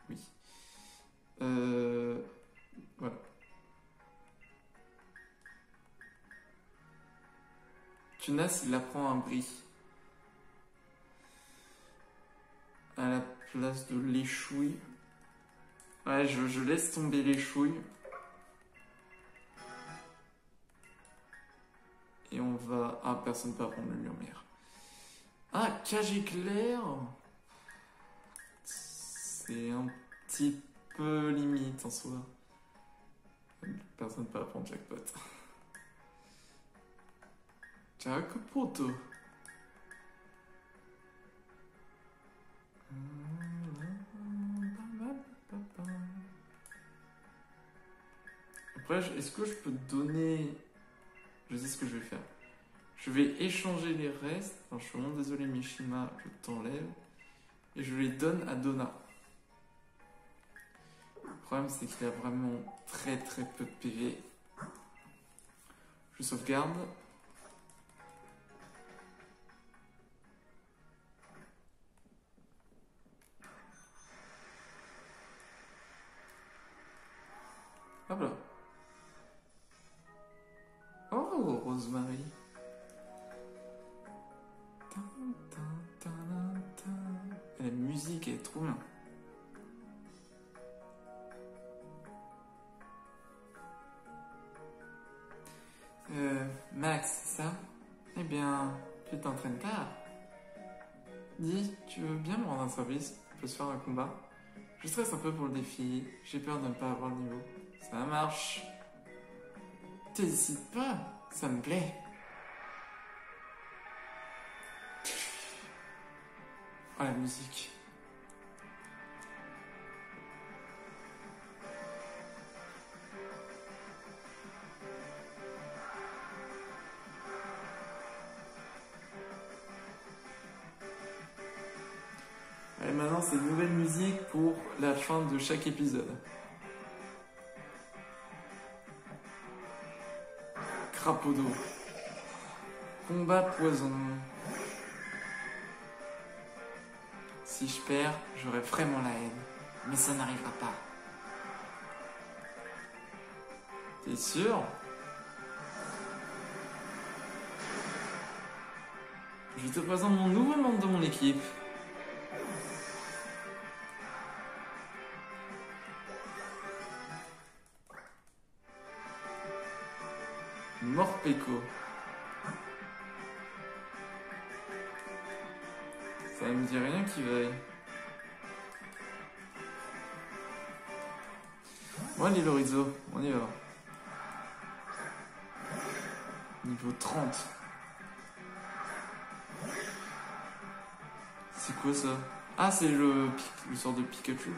A: Oui. Voilà. Tunas, il apprend un bris. À la place de l'échouille. Ouais, je laisse tomber l'échouille. Et on va... Ah, personne ne peut apprendre le lumière. Ah, cage éclair. C'est un petit peu limite en soi. Personne ne peut apprendre jackpot. Jackpot. Après, est-ce que je peux donner... Je sais ce que je vais faire. Je vais échanger les restes. Alors, je suis vraiment désolé, Mishima, je t'enlève. Et je les donne à Donna. Le problème, c'est qu'il a vraiment très peu de PV. Je sauvegarde. Hop là. Oh, Rosemary. La musique est trop bien. Max, c'est ça? Eh bien, tu t'entraînes tard. Dis, tu veux bien me rendre un service? On peut se faire un combat? Je stresse un peu pour le défi, j'ai peur de ne pas avoir le niveau. Ça marche. T'hésites pas, ça me plaît. Oh, la musique. Et maintenant, c'est une nouvelle musique pour la fin de chaque épisode. crapaud d'eau. Combat poison. Si je perds, j'aurai vraiment la haine. Mais ça n'arrivera pas. T'es sûr? Je te présente mon nouveau membre de mon équipe. Morpeko. Ça me dit rien qui vaille. Moi, les Lorizo, on y va. Niveau 30. C'est quoi ça? Ah, c'est le sort de Pikachu.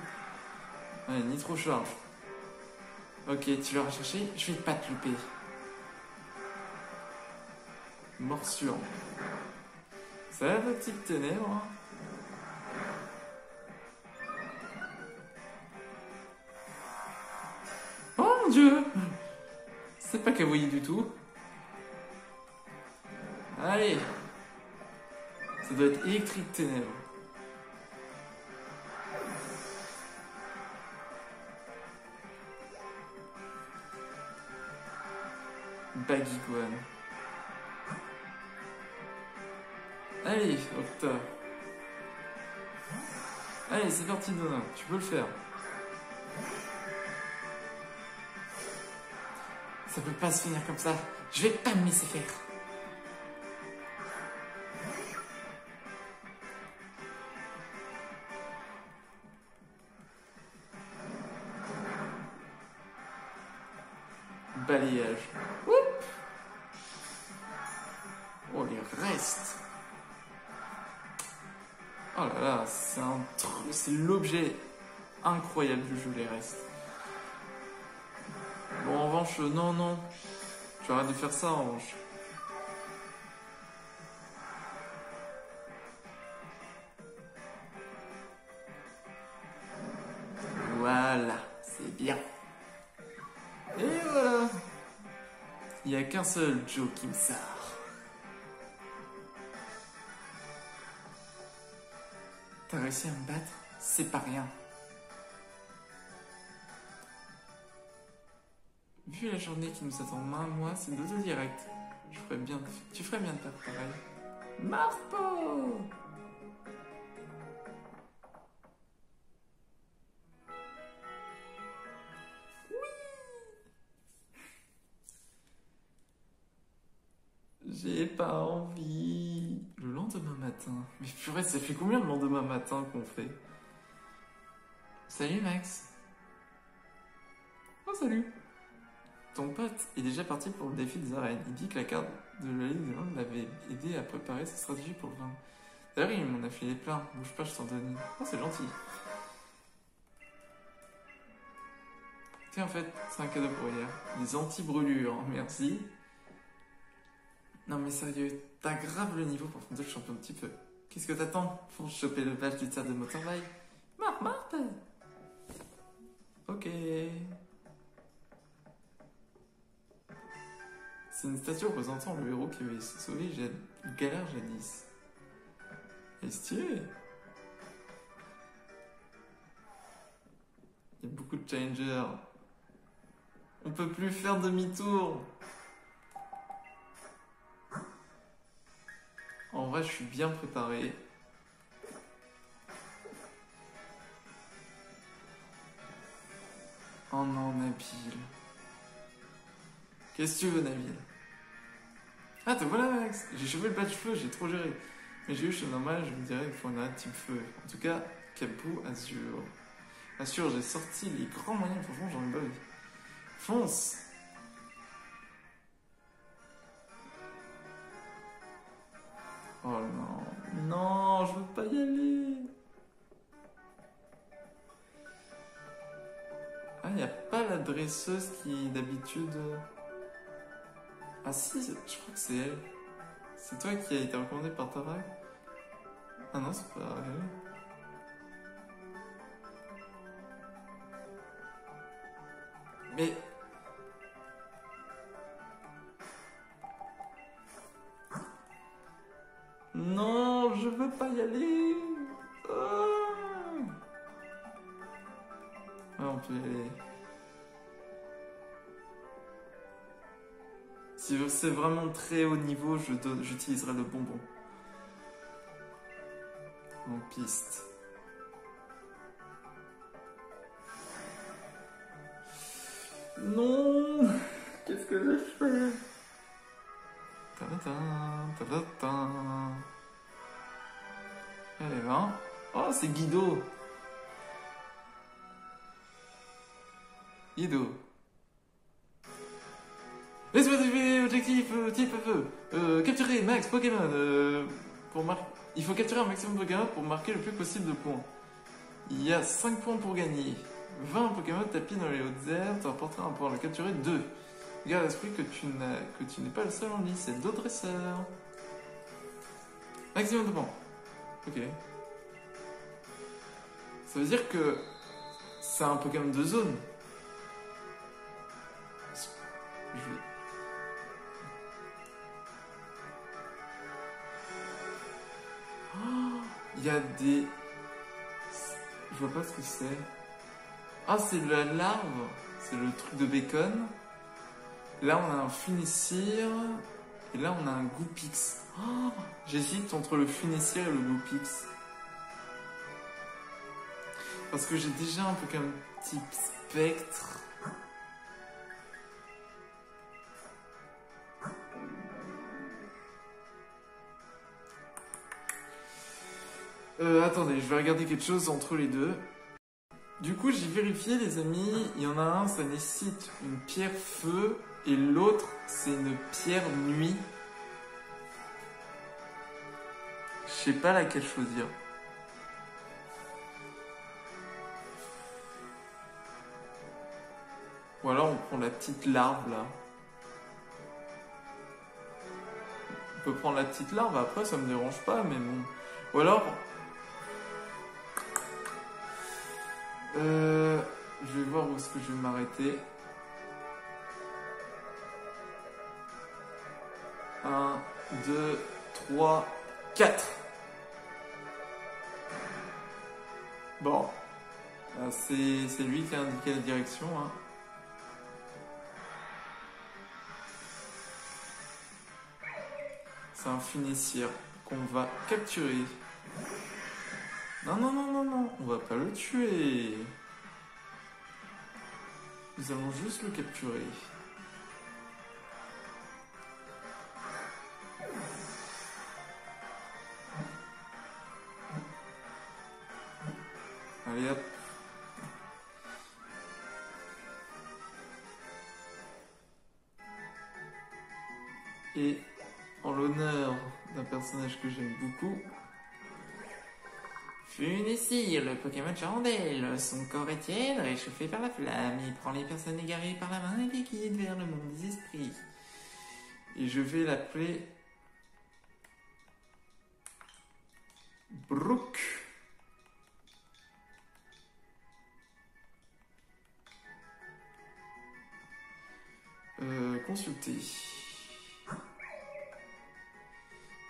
A: Ouais, Nitro Charge. Ok, tu l'auras cherché, je vais pas te louper. Morsure. Ça va, ta petite ténèbre, hein? Oh mon dieu! C'est pas kawaii du tout. Allez! Ça doit être électrique ténèbres. Baguiguane. Allez, Octa. Allez, c'est parti, Donna. Tu peux le faire. Ça peut pas se finir comme ça. Je vais pas me laisser faire. Balayage. Oup. Oh, les restes. Oh là là, c'est un truc, c'est l'objet incroyable du jeu, les restes. Bon, en revanche, non, non. Tu arrêtes de faire ça, en revanche. Voilà, c'est bien. Et voilà. Il n'y a qu'un seul Joe qui me sort. T'as réussi à me battre? C'est pas rien. Vu la journée qui nous attend moi, c'est dodo direct. Tu ferais bien de faire pareil. Marpo! J'ai pas envie. Le lendemain matin. Mais purée, ça fait combien le lendemain matin qu'on fait? Salut Max. Oh salut. Ton pote est déjà parti pour le défi des arènes. Il dit que la carte de la Ligue des Landes l'avait aidé à préparer sa stratégie pour le vin. D'ailleurs, il m'en a filé plein. Bouge pas, je t'en donne. Oh, c'est gentil. Tiens, en fait, c'est un cadeau pour hier. Des anti-brûlures, merci. Non mais sérieux, t'aggraves le niveau pour fonder le champion un petit peu. Qu'est-ce que t'attends pour choper le badge du tsar de Motorbike? Marthe. Ok. C'est une statue représentant le héros qui avait sauvé Galère jadis. Et stylé. Il y a beaucoup de challengers. On peut plus faire demi-tour. En vrai, je suis bien préparé. Oh non, Nabil. Qu'est-ce que tu veux, Nabil? Ah, te voilà, Max. J'ai chopé le badge feu, j'ai trop géré. Mais j'ai eu chez normal, je me dirais qu'il faut un arrêt type feu. En tout cas, Capou, Azur. Assure, j'ai sorti les grands moyens, franchement, j'en ai pas vu. Fonce! Oh non, non, je veux pas y aller. Ah, y a pas la dresseuse qui d'habitude. Ah si, je crois que c'est elle. C'est toi qui a été recommandé par Tarak? Ah non, c'est pas elle. Mais Non, je veux pas y aller. Ah, on peut y aller. Si c'est vraiment très haut niveau, j'utiliserai le bonbon. En piste. Non. Qu'est-ce que j'ai fait? Tadadam, tadadam. Allez, va. Oh, c'est Guido. Guido. Laisse-moi trouver objectif type feu. Capturer max Pokémon. Il faut capturer un maximum de Pokémon pour marquer le plus possible de points. Il y a 5 points pour gagner. 20 Pokémon tapis dans les hautes herbes, tu rapporteras un point à le capturer 2. Garde à l'esprit que tu n'es pas le seul en lice, c'est d'autres dresseurs. Maximum de points. Ok. Ça veut dire que c'est un Pokémon de zone. Je vais... Oh, il y a des... Je vois pas ce que c'est. Ah, c'est la larve. C'est le truc de bacon. Là, on a un Funicire. Et là, on a un Goupix. Oh, j'hésite entre le Funicire et le Goupix. Parce que j'ai déjà un Pokémon type Spectre. Attendez, je vais regarder quelque chose entre les deux. Du coup, j'ai vérifié, les amis. Il y en a un, ça nécessite une pierre feu. Et l'autre, c'est une pierre nuit. Je sais pas laquelle choisir. Ou alors on prend la petite larve là. On peut prendre la petite larve, après ça me dérange pas, mais bon. Ou alors... je vais voir où est-ce que je vais m'arrêter. 1, 2, 3, 4. Bon. C'est lui qui a indiqué la direction. Hein. C'est un Funicire qu'on va capturer. Non, non, non, non, non. On va pas le tuer. Nous allons juste le capturer. Allez hop. Et en l'honneur d'un personnage que j'aime beaucoup, Funicire, le Pokémon chandelle. Son corps est tiède, réchauffé par la flamme. Il prend les personnes égarées par la main et les guide vers le monde des esprits. Et je vais l'appeler Brooke. Consulter.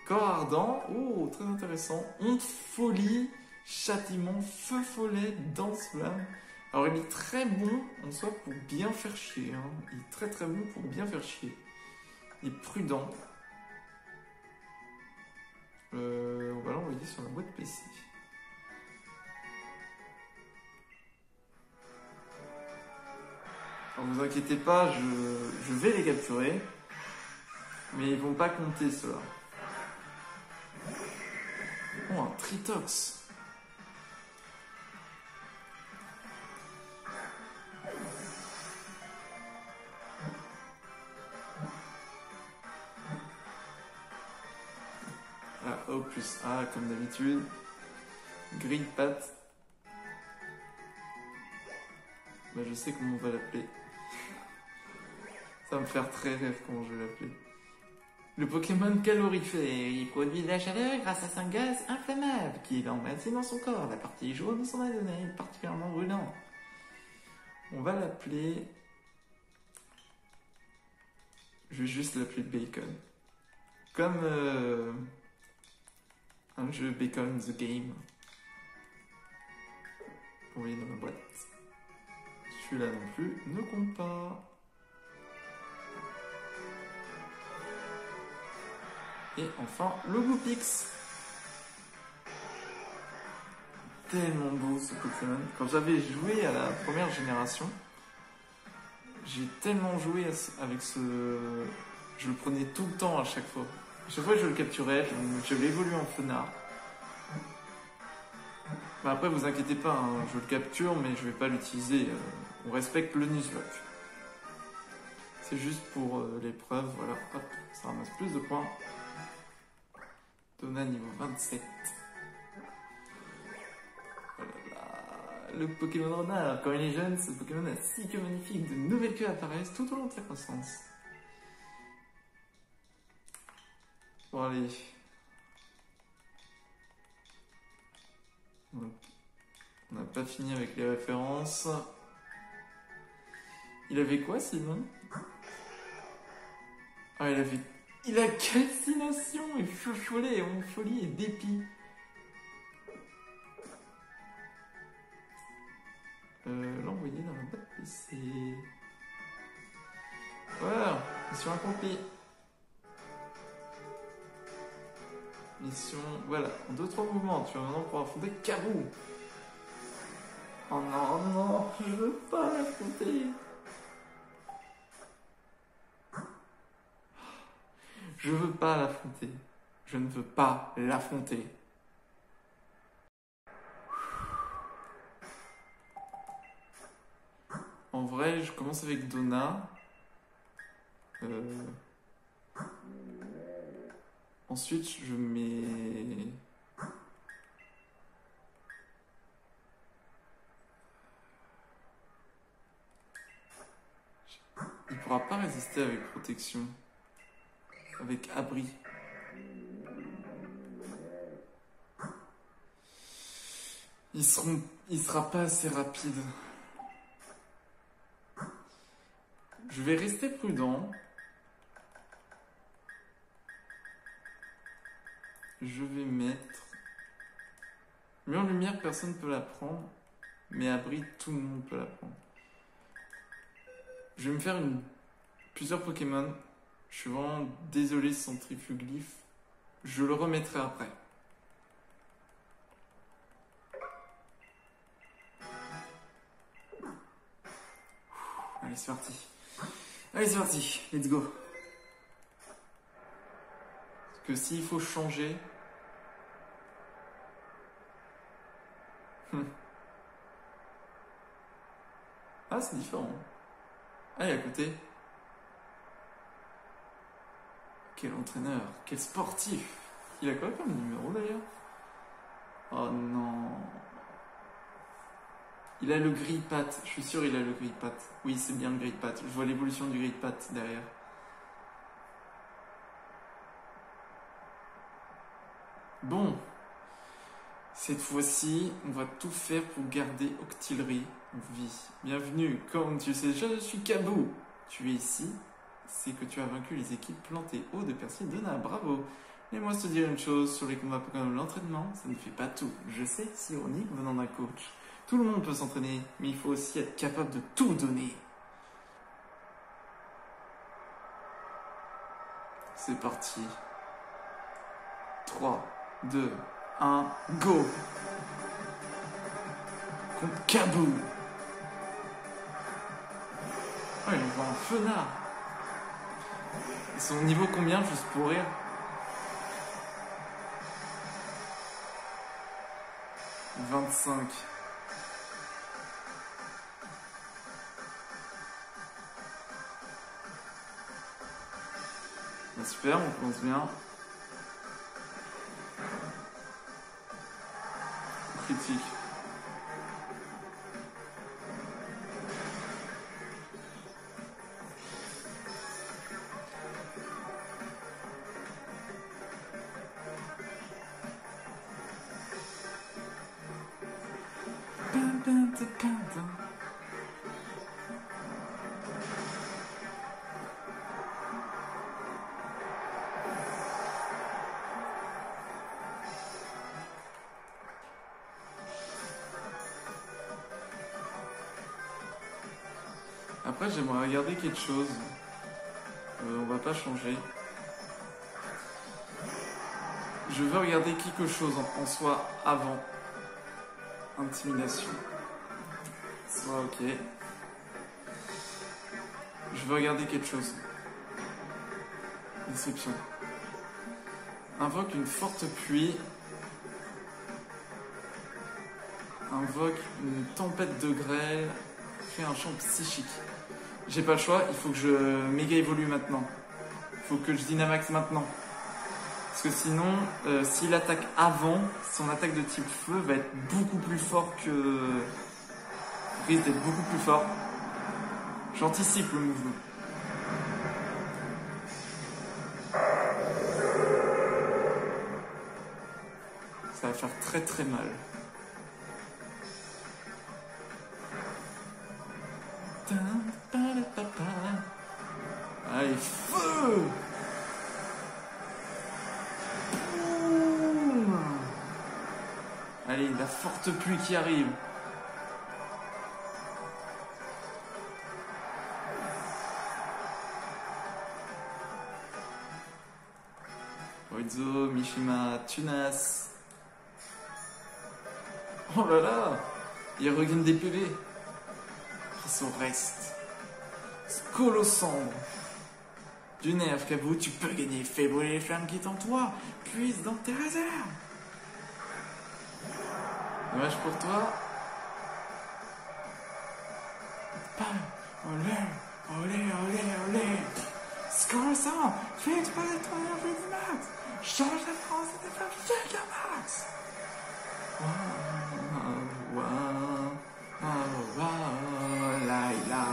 A: Corps ardent, oh, très intéressant. Honte, folie, châtiment, feu follet, danse flamme. Alors il est très bon en soi pour bien faire chier. Hein. Il est très très bon pour bien faire chier. Il est prudent. On va l'envoyer sur la boîte PC. Alors vous inquiétez pas, je vais les capturer. Mais ils vont pas compter cela. Oh, un Tritox. Ah, O plus A comme d'habitude. Grille patte. Bah, je sais comment on va l'appeler. Ça va me faire très rire comment je vais l'appeler. Le Pokémon calorifère, il produit de la chaleur grâce à un gaz inflammable qui l'emmagasine dans son corps. La partie jaune de son ADN est particulièrement brûlante. On va l'appeler... Je vais juste l'appeler Bacon. Comme un jeu Bacon the Game. Vous voyez dans la boîte. Celui-là non plus ne compte pas. Et enfin, le Goopix. Tellement beau ce Pokémon. Quand j'avais joué à la première génération, j'ai tellement joué avec ce... Je le prenais tout le temps à chaque fois. À chaque fois je le capturais, je l'évoluais en Fenard. Bah après vous inquiétez pas, hein, je le capture mais je vais pas l'utiliser. On respecte le Nuzlocke. C'est juste pour l'épreuve, voilà. Hop, ça ramasse plus de points. Donna niveau 27. Le Pokémon renard, quand il est jeune, ce Pokémon a 6 queues magnifiques, de nouvelles queues apparaissent tout au long de sa croissance. Bon allez. On n'a pas fini avec les références. Il avait quoi sinon? Ah il a calcination et chocholet et onfolie et dépit. L'envoyer dans la boîte PC. Voilà, mission accomplie. Mission, voilà, en 2-3 mouvements, tu vas maintenant pouvoir affronter Karou. Oh non, non, je veux pas l'affronter. Je veux pas l'affronter. Je ne veux pas l'affronter. En vrai, je commence avec Donna. Ensuite, je mets... Il pourra pas résister avec protection. Avec abri. Il sera pas assez rapide. Je vais rester prudent. Je vais mettre... Mur lumière, personne ne peut la prendre. Mais abri, tout le monde peut la prendre. Je vais me faire plusieurs Pokémon. Je suis vraiment désolé, Centrifuglyph. Je le remettrai après. Allez, c'est parti. Allez, c'est parti. Let's go. Parce que s'il faut changer... Ah, c'est différent. Ah, il est à côté. Quel entraîneur, quel sportif. Il a quoi comme numéro d'ailleurs? Oh non. Il a le grille-patte, je suis sûr il a le grille-patte. Oui, c'est bien le grille-patte. Je vois l'évolution du grille-patte derrière. Bon. Cette fois-ci, on va tout faire pour garder Octillery en vie. Bienvenue, comme tu sais, je suis Kabou. Tu es ici, c'est que tu as vaincu les équipes plantées haut de Persil Donna. Bravo. Mais moi, te dire une chose, sur les combats Pokémon, l'entraînement, ça ne fait pas tout. Je sais, c'est ironique venant d'un coach. Tout le monde peut s'entraîner, mais il faut aussi être capable de tout donner. C'est parti. 3, 2, 1, go! Contre Kabou. Oh, il envoie un fenard. Ils sont au niveau combien, juste pour rire? « 25. » Bah, super, on commence bien. Critique. Après, j'aimerais regarder quelque chose. On va pas changer. Je veux regarder quelque chose en soi avant. Intimidation. Soit ok. Je veux regarder quelque chose. Déception. Invoque une forte pluie. Invoque une tempête de grêle. Fais un champ psychique. J'ai pas le choix, il faut que je méga évolue maintenant. Il faut que je dynamaxe maintenant. Parce que sinon, s'il attaque avant, son attaque de type feu va être beaucoup plus fort que... risque d'être beaucoup plus fort. J'anticipe le mouvement. Ça va faire très très mal. Allez, feu! Boum! Allez, la forte pluie qui arrive. Oizo, Mishima, Tunas. Oh là là! Il regagne des PV. Grâce au reste. Colossandre. Du nerf, Kabou, tu peux gagner. Fais brûler les flammes qui est en toi. Puise dans tes réserves. Dommage pour toi. Olé, olé, olé, olé. Score ça. Faites pas ton énergie du max. Change la France et des flammes giga max. Laïla.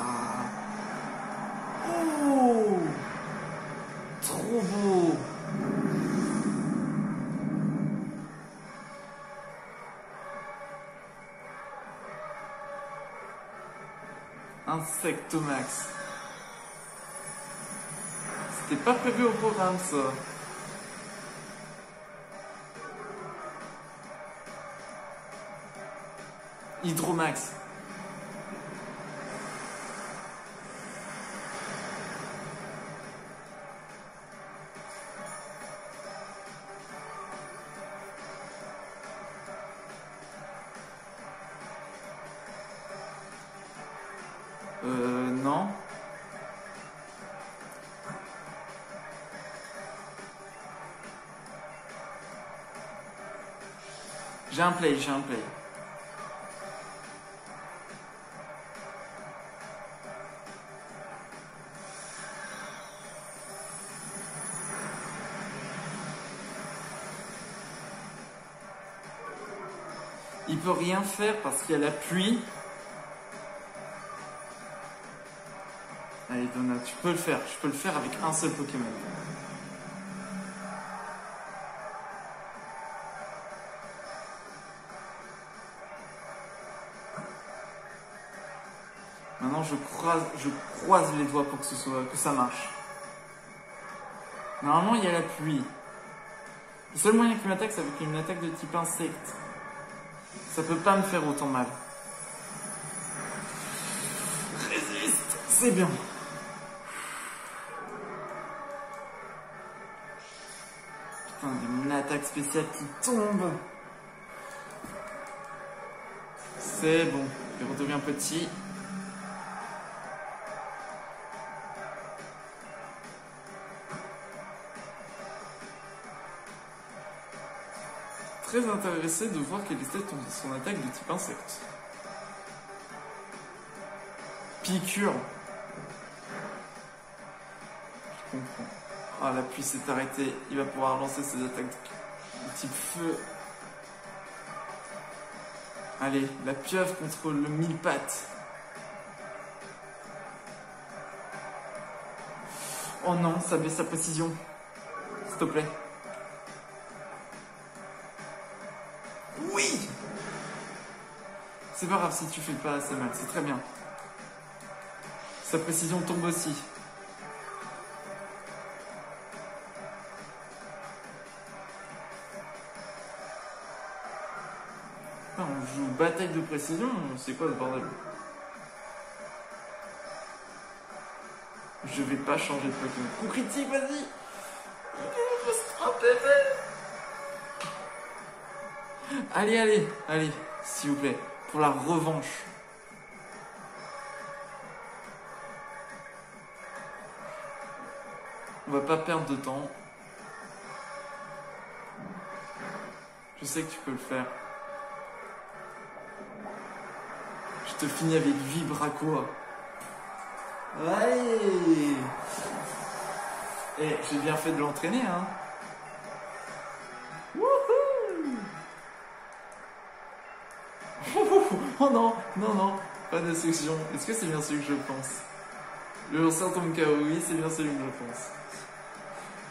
A: Oh, trop beau. Insectomax. C'était pas prévu au programme ça. Hydromax. Non. J'ai un play. Il peut rien faire parce qu'il y a la pluie. Allez Donat, tu peux le faire. Je peux le faire avec un seul Pokémon. Maintenant je croise les doigts pour que ça marche. Normalement il y a la pluie. Le seul moyen qu'il m'attaque c'est avec une attaque de type insecte. Ça peut pas me faire autant mal. Résiste, c'est bien. Putain, il y a une attaque spéciale qui tombe. C'est bon, il redevient petit. Très intéressé de voir quelle était son attaque de type insecte. Piqûre. Je comprends. Ah, la pluie s'est arrêtée. Il va pouvoir lancer ses attaques de type feu. Allez, la pieuvre contre le mille pattes. Oh non, ça baisse sa précision. S'il te plaît. Oui! C'est pas grave si tu fais pas assez mal, c'est très bien. Sa précision tombe aussi. Ah, on joue bataille de précision, c'est quoi ce bordel? Je vais pas changer de Pokémon. Coup critique, vas-y. Allez, allez, allez, s'il vous plaît, pour la revanche. On va pas perdre de temps. Je sais que tu peux le faire. Je te finis avec Vibracoa. Allez. Eh, j'ai bien fait de l'entraîner, hein. Wouhou. Oh non, non, non, pas de destruction. Est-ce que c'est bien celui que je pense? Le lanceur tombe KO, oui, c'est bien celui que je pense.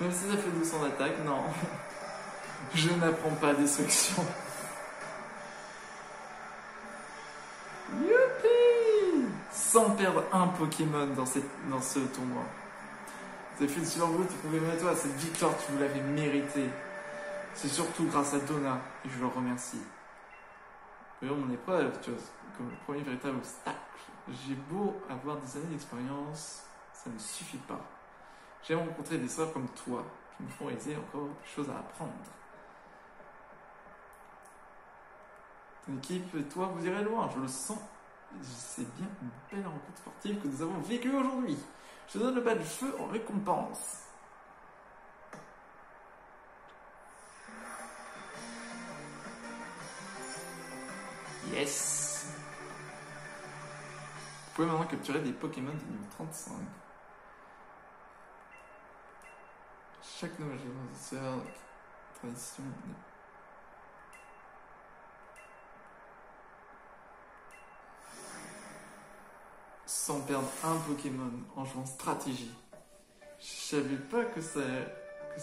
A: Même si ça fait 200 d'attaque, non. Je n'apprends pas destruction. Youpi! Sans perdre un Pokémon dans ce tournoi. Vous avez fait le super beau, tu pouvais mettre toi. Cette victoire, tu vous l'avais méritée. C'est surtout grâce à Donna, et je le remercie. D'ailleurs, mon épreuve, tu vois, comme le premier véritable obstacle. J'ai beau avoir des années d'expérience, ça ne suffit pas. J'aime rencontrer des sœurs comme toi, qui me font réaliser encore des choses à apprendre. Ton équipe et toi, vous irez loin, je le sens. C'est bien une belle rencontre sportive que nous avons vécue aujourd'hui. Je te donne le badge feu en récompense. Yes! Vous pouvez maintenant capturer des Pokémon de niveau 35. Chaque nouvelle génération, tradition. Sans perdre un Pokémon en jouant stratégie. Je savais pas que ça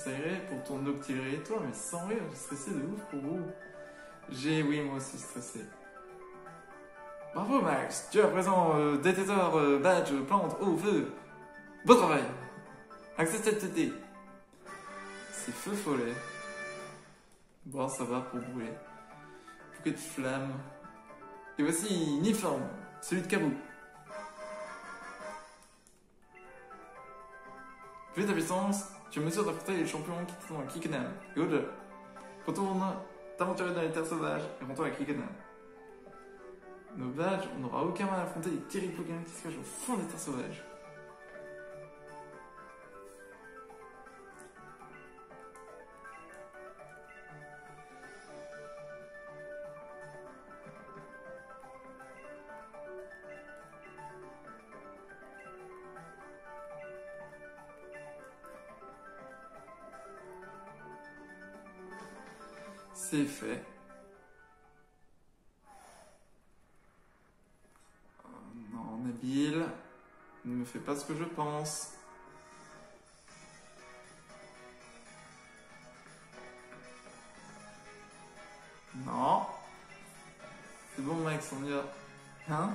A: irait pour ton Octillery et toi, mais sans rire, j'ai stressé de ouf pour vous. Oui, moi aussi stressé. Bravo Max, tu as présent détecteur badge plante au feu. Bon travail. Accès cette TT. C'est feu follet. Bon, ça va pour brûler. Bouquet de flammes. Et voici Niforme, celui de Kabou. Vu ta puissance, tu es en mesure d'affronter les champions qui sont à Kickenham et au-delà. Retourne t'aventurer dans les terres sauvages et retourne à Kickenham. Nos badges, on n'aura aucun mal à affronter les terribles Pokémon qui se cachent au fond des terres sauvages. C'est fait. Non, Nabil, ne me fais pas ce que je pense. Non. C'est bon, Max, on y va. Hein?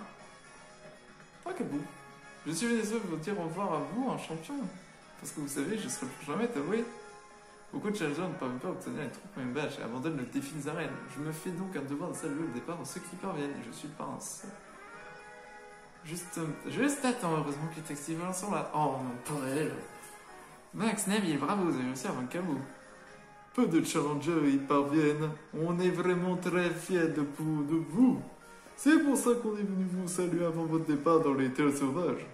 A: Toi, Kabou. Je suis venu vous dire au revoir à vous, un champion. Parce que vous savez, je serai le plus jamais t'avouer. Beaucoup de challengers ne parviennent pas à obtenir les 3 premiers badges et abandonnent le défi des arènes. Je me fais donc un devoir de saluer le départ de ceux qui parviennent et je suis pas un seul. Juste attends, heureusement que les textiles sont là. Oh non, pour elle. Max, Nabil, bravo, vous avez réussi à vaincre Kabou. Peu de challengers y parviennent. On est vraiment très fiers de vous. C'est pour ça qu'on est venu vous saluer avant votre départ dans les terres sauvages.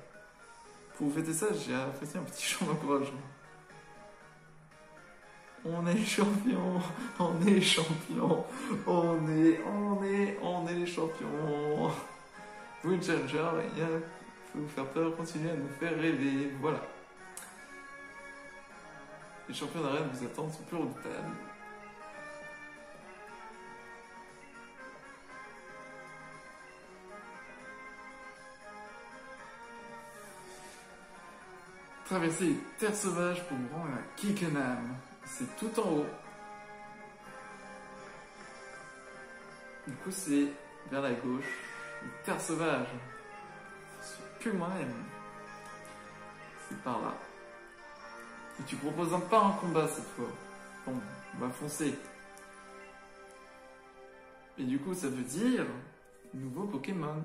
A: Pour fêter ça, j'ai apprécié un petit chant d'encouragement. On est champions, on est champions, on est les champions. Vous, challenger, il faut vous faire peur, continuez à nous faire rêver, voilà. Les champions d'arène vous attendent, sont plus redoutables. Traverser les terres sauvages pour me rendre à Kickenham. C'est tout en haut. Du coup, c'est vers la gauche. Les terres sauvages. Je suis plus moi-même. C'est par là. Et tu proposes pas un combat cette fois. Bon, on va foncer. Et du coup, ça veut dire nouveau Pokémon.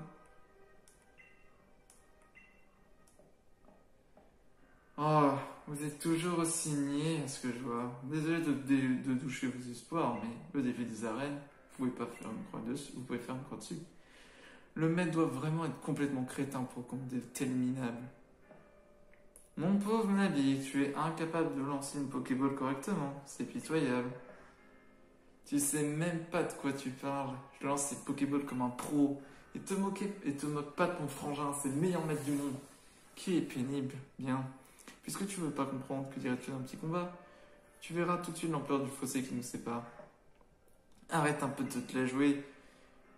A: Oh, vous êtes toujours aussi niais à ce que je vois. Désolé de toucher vos espoirs, mais le défi des arènes, vous pouvez pas faire une croix dessus, vous pouvez faire une croix dessus. Le maître doit vraiment être complètement crétin pour commander de tels minables. Mon pauvre Nabi, tu es incapable de lancer une Pokéball correctement, c'est pitoyable. Tu sais même pas de quoi tu parles. Je lance ces Pokéballs comme un pro. Et te moque pas de ton frangin, c'est le meilleur maître du monde. Qui est pénible, bien. Puisque tu veux pas comprendre, que dirais-tu d'un petit combat? Tu verras tout de suite l'ampleur du fossé qui nous sépare. Arrête un peu de te la jouer.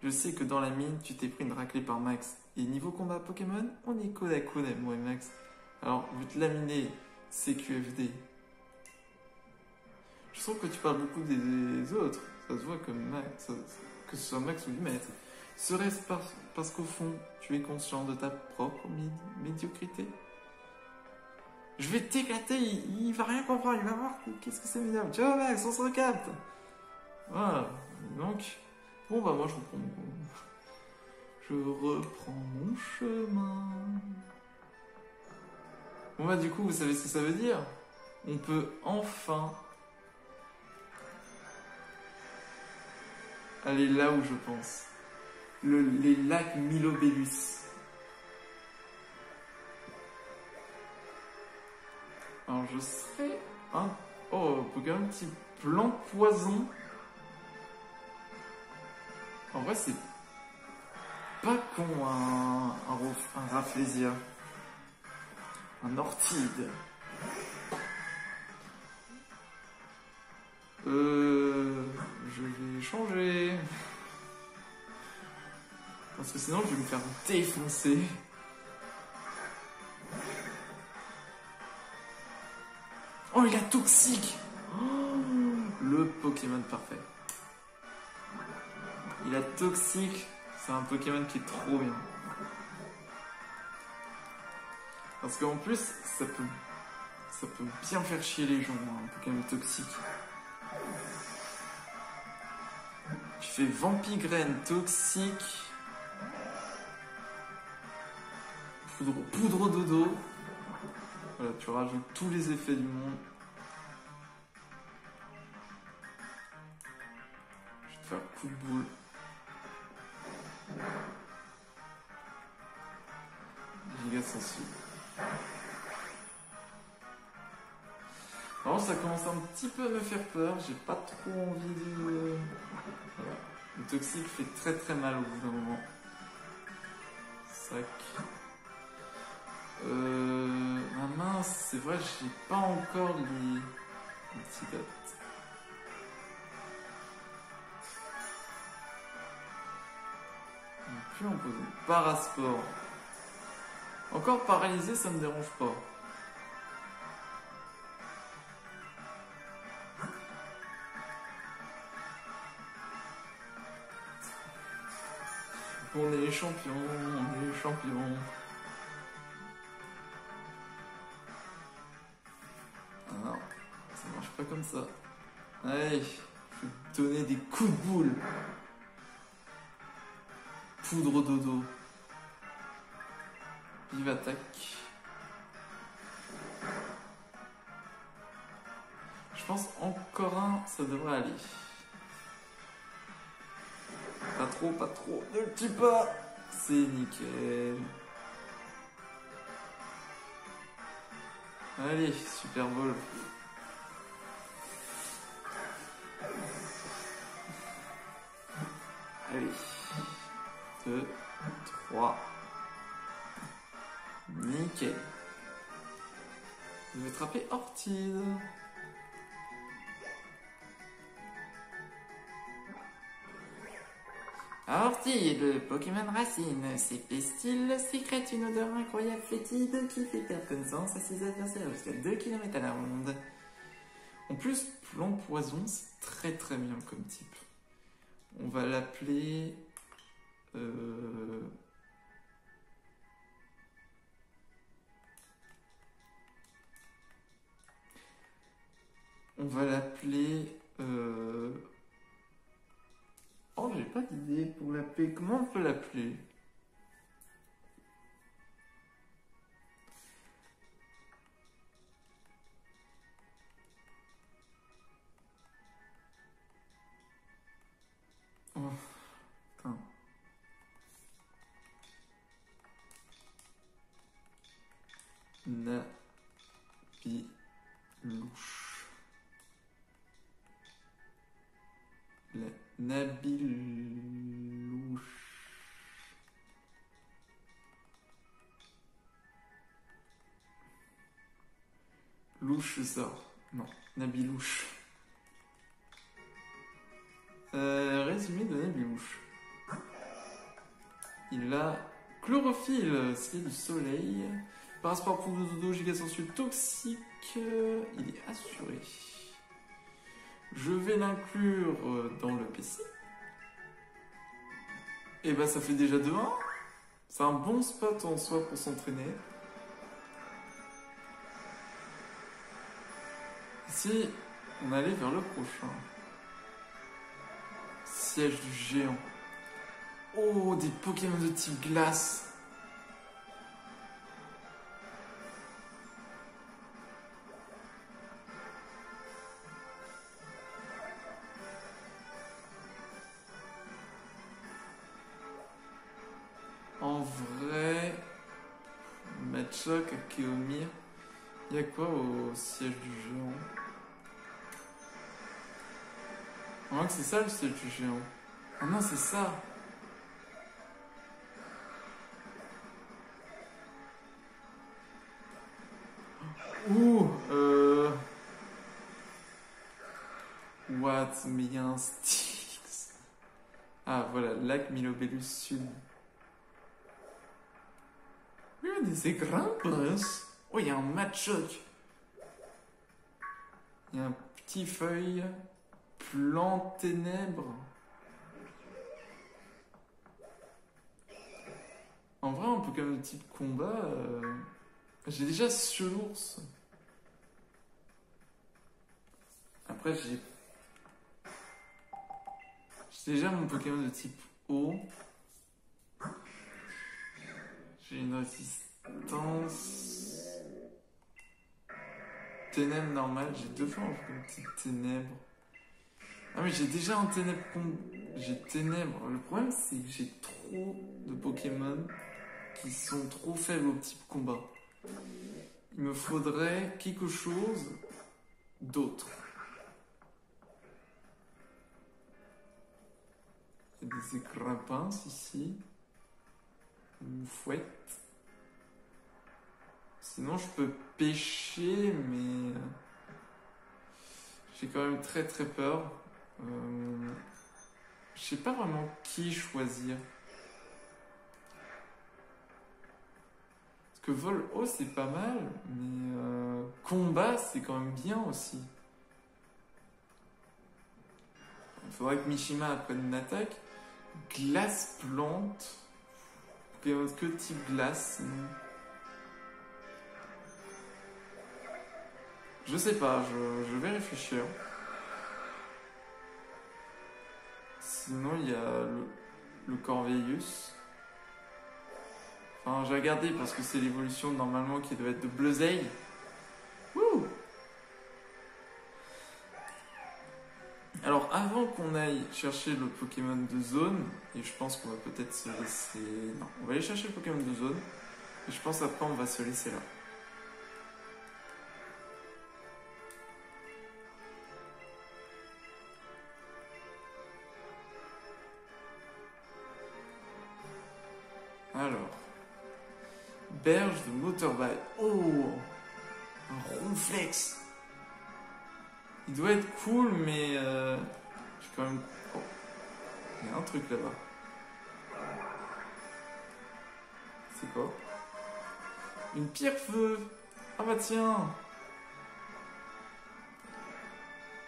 A: Je sais que dans la mine, tu t'es pris une raclée par Max. Et niveau combat Pokémon, on est coude à coude, moi et Max. Alors, je vais te laminer, CQFD. Je sens que tu parles beaucoup des autres. Ça se voit que ce soit Max ou du maître. Serait-ce parce qu'au fond, tu es conscient de ta propre médiocrité? Je vais t'éclater, il va rien comprendre, il va voir qu'est-ce que c'est minable. Tu vois Max, on se recapte. Voilà, donc... Bon bah moi je reprends mon chemin. Bon bah du coup, vous savez ce que ça veut dire? On peut enfin aller là où je pense. Les lacs Milobélus. Alors je serais un... Oh, Pokémon type plante poison. En vrai, c'est pas con un Rafflesia. Un Orchide. Je vais changer. Parce que sinon, je vais me faire défoncer. Oh, il a toxique. Oh, le Pokémon parfait. Il a toxique. C'est un Pokémon qui est trop bien. Parce qu'en plus, ça peut bien faire chier les gens, un Pokémon toxique. Tu fais Vampigraine toxique. Poudre dodo. Voilà, tu rajoutes tous les effets du monde. Je vais te faire coup de boule. Giga sensible. Alors ça commence un petit peu à me faire peur, j'ai pas trop envie de... Voilà. Le toxique fait très très mal au bout d'un moment. Sac. Ah mince, c'est vrai, j'ai pas encore les antidotes. Plus on pose Parasport. Encore paralysé, ça me dérange pas. On est les champions, on est les champions. Ah non, ça marche pas comme ça. Allez, je vais te donner des coups de boule. Poudre dodo. Vive attaque. Je pense encore un, ça devrait aller. Pas trop, pas trop. Ne le tue pas. C'est nickel. Allez, Super Bowl. Allez. 2, 3. Nickel. Je vais attraper Orchide. Orchide, le Pokémon racine. Ses pestils sécrètent une odeur incroyable fétide qui fait perdre connaissance à ses adversaires jusqu'à 2 km à la ronde. En plus, plante poison, c'est très très bien comme type. On va l'appeler... On va l'appeler... Oh, j'ai pas d'idée pour l'appeler. Comment on peut l'appeler? Louche. La Nabilouche. Louche sort. Non, Nabilouche. Résumé de Nabilouche. Il a chlorophylle, c'est du soleil. Passeport pour le dodo, giga sensuel toxique. Il est assuré. Je vais l'inclure dans le PC. Et bah ça fait déjà 2-1. C'est un bon spot en soi pour s'entraîner. Ici, on allait vers le prochain. Siège du géant. Oh, des Pokémon de type glace. En vrai, Machoc, Akeomir. Il y a quoi au siège du géant? On voit que c'est ça le siège du géant. Ah non, c'est ça. Ouh, What? Mais il y a un Styx. Ah, voilà, lac Milobellus Sud. Il y a des égrapes. Oh, il y a un Machoc. Il y a un petit feuille. Plan ténèbres. En vrai, un Pokémon de type combat. J'ai déjà Solours. Après, j'ai déjà mon Pokémon de type eau. J'ai une résistance. Ténèbres normales. J'ai 2 fois un Pokémon de type ténèbres. Ah, mais j'ai déjà un ténèbres. J'ai ténèbres. Le problème, c'est que j'ai trop de Pokémon qui sont trop faibles au type combat. Il me faudrait quelque chose d'autre. Il y a des écrimpins ici. Une fouette. Sinon, je peux pêcher, mais j'ai quand même très très peur. Je sais pas vraiment qui choisir. Parce que vol haut, c'est pas mal, mais combat, c'est quand même bien aussi. Il faudrait que Mishima apprenne une attaque. Glace plante. Que type glace, sinon. Je sais pas, je vais réfléchir. Sinon, il y a le Corvelius. Enfin, j'ai regardé parce que c'est l'évolution normalement qui doit être de Bleuzeil. Wouh! Alors, avant qu'on aille chercher le Pokémon de zone, et je pense qu'on va peut-être se laisser... Non, on va aller chercher le Pokémon de zone, et je pense après on va se laisser là. Alors, berge de Motorball. Oh, un Ronflex. Il doit être cool, mais j'ai quand même. Oh, il y a un truc là-bas. C'est quoi? Une pierre feu. Ah bah tiens.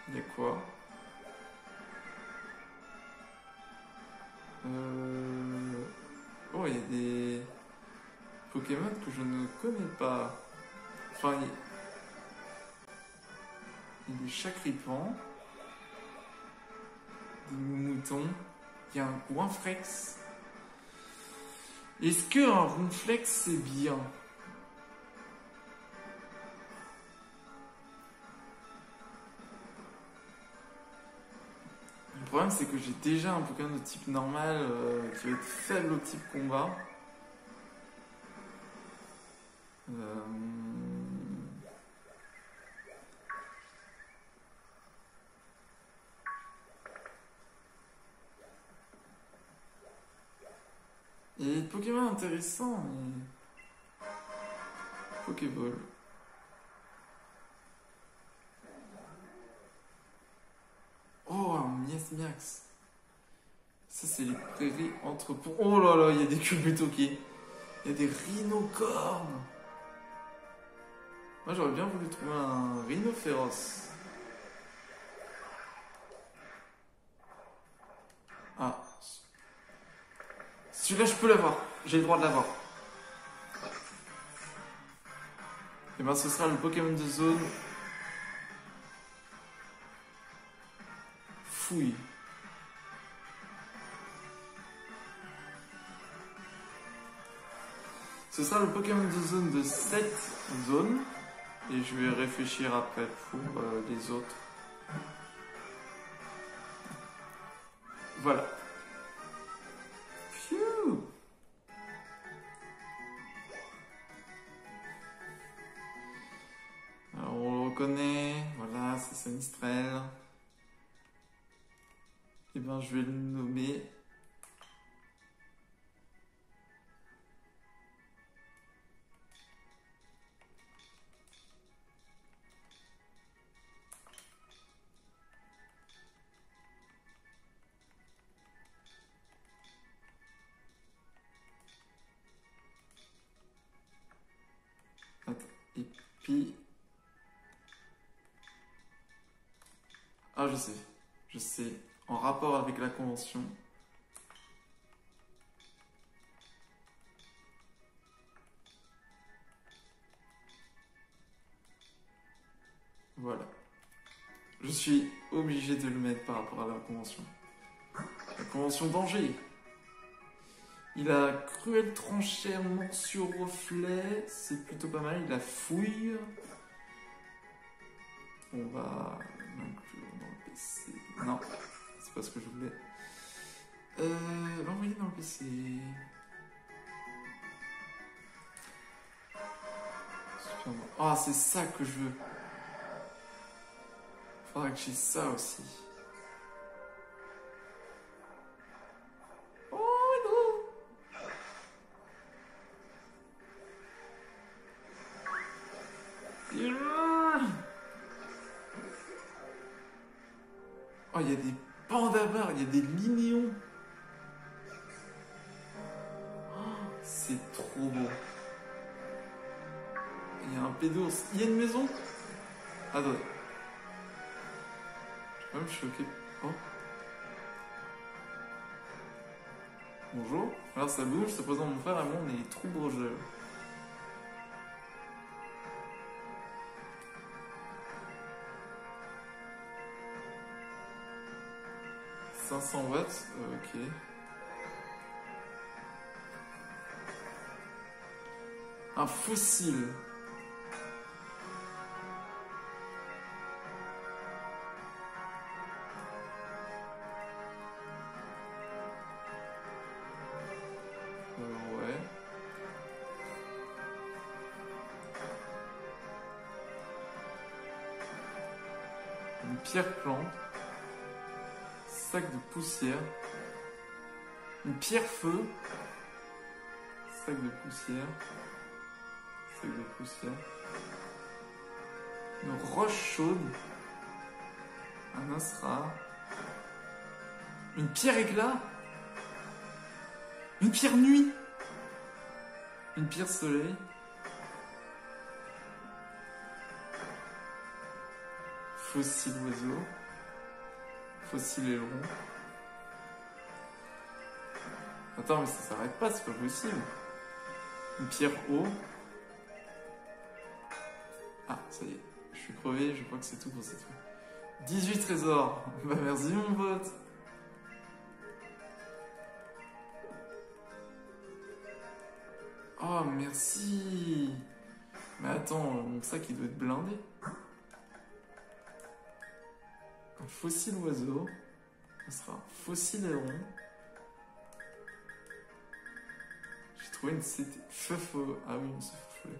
A: Il y a quoi? Oh, il y a des Pokémon que je ne connais pas. Enfin, il y a des Chacripants, des moutons, il y a un Goinfrex. Est-ce qu'un Ronflex c'est bien? Le problème c'est que j'ai déjà un Pokémon de type normal qui va être faible au type combat. Il y a des Pokémon intéressants, mais... Pokéball. Oh, un Miasmiax. Ça, c'est les prairies entrepôts. Oh là là, il y a des Kubutoki. Il y a des rhinocornes. Moi, j'aurais bien voulu trouver un rhinophéros. Ah. Celui-là, je peux l'avoir. J'ai le droit de l'avoir. Et ben, ce sera le Pokémon de zone. Fouille. Ce sera le Pokémon de zone de cette zone. Et je vais réfléchir après pour les autres. Voilà. Phew. Alors on le reconnaît. Voilà, c'est Sanistrel. Et bien je vais le nommer. Et puis... Ah, je sais. Je sais. En rapport avec la convention. Voilà. Je suis obligé de le mettre par rapport à la convention. La convention danger. Il a cruelle tranchère, morsure reflet, c'est plutôt pas mal. Il a fouille. On va l'inclure dans le PC. Non, c'est pas ce que je voulais. L'envoyer dans le PC. Ah, c'est ça que je veux. Faudra que j'ai ça aussi. Oh, il y a des pandabars, il y a des linéons. Oh, c'est trop beau. Il y a un pédos. Il y a une maison. Attendez. Je suis quand même choqué. Oh. Bonjour. Alors ça bouge, ça présente mon frère et moi, on est trop gros jeux. « 500 watts, ok. Un fossile. Ouais. Une pierre plante. Sac de poussière. Une pierre feu. Sac de poussière. Sac de poussière. Une roche chaude. Un asra. Une pierre éclat. Une pierre nuit. Une pierre soleil. Fossile oiseau. Fossile aileron. Attends, mais ça s'arrête pas, c'est pas possible. Une pierre eau. Ah, ça y est, je suis crevé, je crois que c'est tout pour cette fois. 18 trésors. Bah merci mon pote. Oh, merci. Mais attends, mon sac il doit être blindé. Un fossile oiseau. Ça sera un fossile aileron. J'ai trouvé une CT. Ah oui, une CT. Je me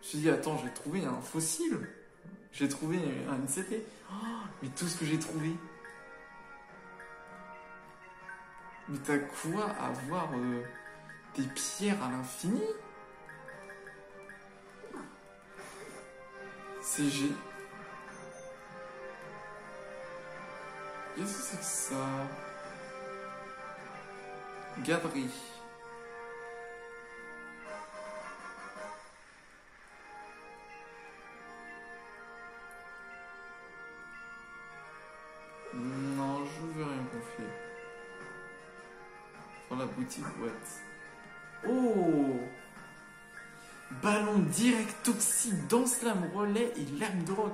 A: suis dit, attends, j'ai trouvé un fossile. J'ai trouvé une CT. Oh, mais tout ce que j'ai trouvé. Mais t'as quoi à voir des pierres à l'infini. C'est G. Qu'est-ce que c'est que ça? Gaderie. Non, je veux rien confier. Dans la boutique boîte. Oh! Ballon direct toxique dans slam relais et lame de rock.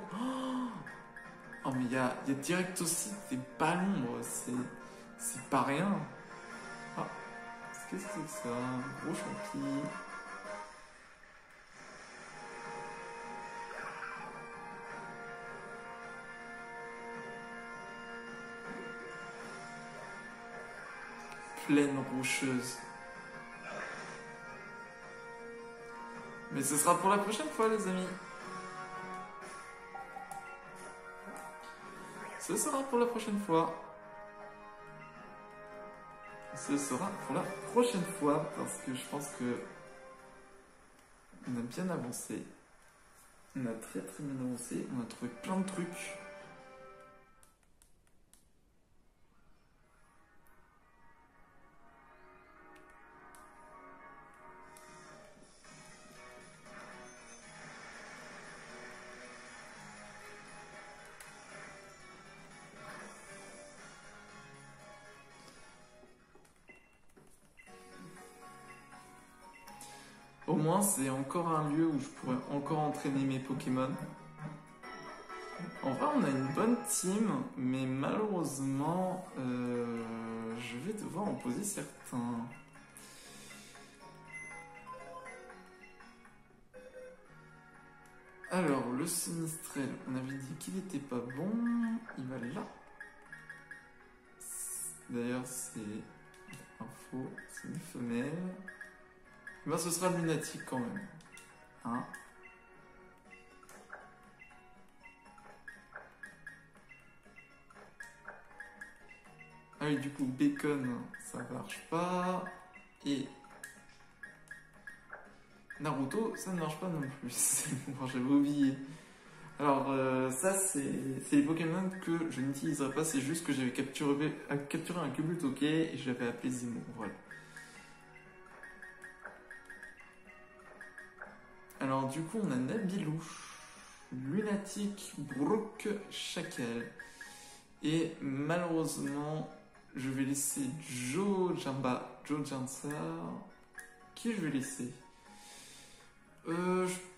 A: Oh, mais il y a direct toxique des ballons, c'est pas rien. Ah, qu'est-ce que c'est que ça? Gros champi. Plaine rocheuse. Mais ce sera pour la prochaine fois, les amis. Ce sera pour la prochaine fois. Ce sera pour la prochaine fois parce que je pense que on a bien avancé. On a très très bien avancé. On a trouvé plein de trucs. Au moins, c'est encore un lieu où je pourrais encore entraîner mes Pokémon. En vrai, on a une bonne team, mais malheureusement, je vais devoir en poser certains. Alors, le Sinistrel, on avait dit qu'il n'était pas bon. Il va là. D'ailleurs, c'est info, c'est une femelle. Ben, ce sera lunatique quand même. Hein? Ah oui, du coup, Bacon, ça marche pas. Et Naruto, ça ne marche pas non plus. Bon, j'avais oublié. Alors, ça, c'est les Pokémon que je n'utiliserai pas. C'est juste que j'avais capturé un Kubutoke et je l'avais appelé Zemo. Voilà. Alors, du coup, on a Nabilouche, Lunatique, Brook, Chacal. Et malheureusement, je vais laisser Joe Jansa. Qui je vais laisser?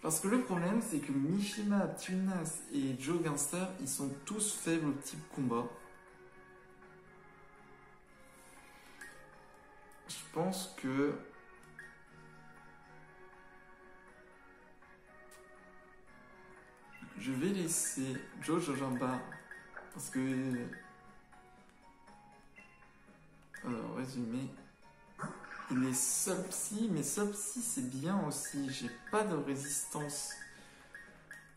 A: Parce que le problème, c'est que Mishima, Tunas et Joe Gangster, ils sont tous faibles au type combat. Je pense que... je vais laisser Joe Jojamba parce que... résumé... il est sub-psy, mais sub-psy c'est bien aussi. J'ai pas de résistance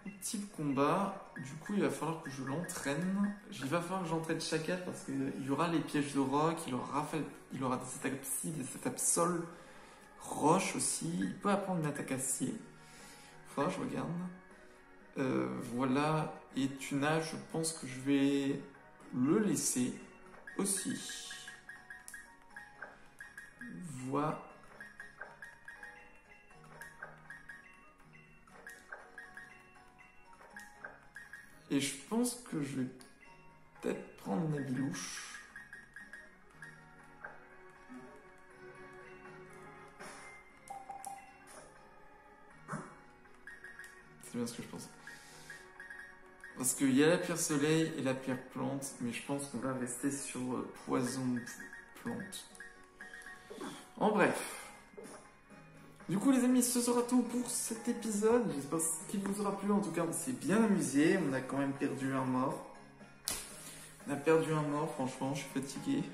A: au type combat. Du coup, il va falloir que je l'entraîne. Il va falloir que j'entraîne Chacal parce qu'il y aura les pièges de roc, il aura des attaques psy, des attaques sol, roche aussi. Il peut apprendre une attaque acier. Enfin, je regarde. Voilà. Et Tuna, je pense que je vais le laisser aussi. Voilà. Et je pense que je vais peut-être prendre Nabilouche. C'est bien ce que je pense. Parce qu'il y a la pierre soleil et la pierre plante, mais je pense qu'on va rester sur poison plante. En bref. Du coup les amis, ce sera tout pour cet épisode. J'espère qu'il vous aura plu. En tout cas, on s'est bien amusé. On a quand même perdu un mort. Franchement, je suis fatigué.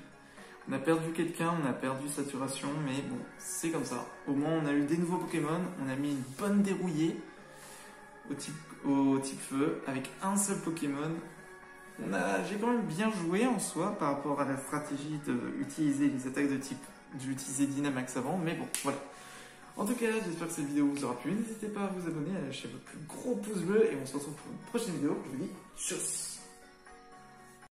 A: On a perdu quelqu'un, on a perdu saturation, mais bon, c'est comme ça. Au moins, on a eu des nouveaux Pokémon. On a mis une bonne dérouillée au type feu avec un seul Pokémon. J'ai quand même bien joué en soi par rapport à la stratégie d'utiliser les attaques de type J'ai utilisé Dynamax avant, mais bon, voilà. En tout cas, j'espère que cette vidéo vous aura plu. N'hésitez pas à vous abonner, à lâcher votre plus gros pouce bleu et on se retrouve pour une prochaine vidéo. Je vous dis tchuss.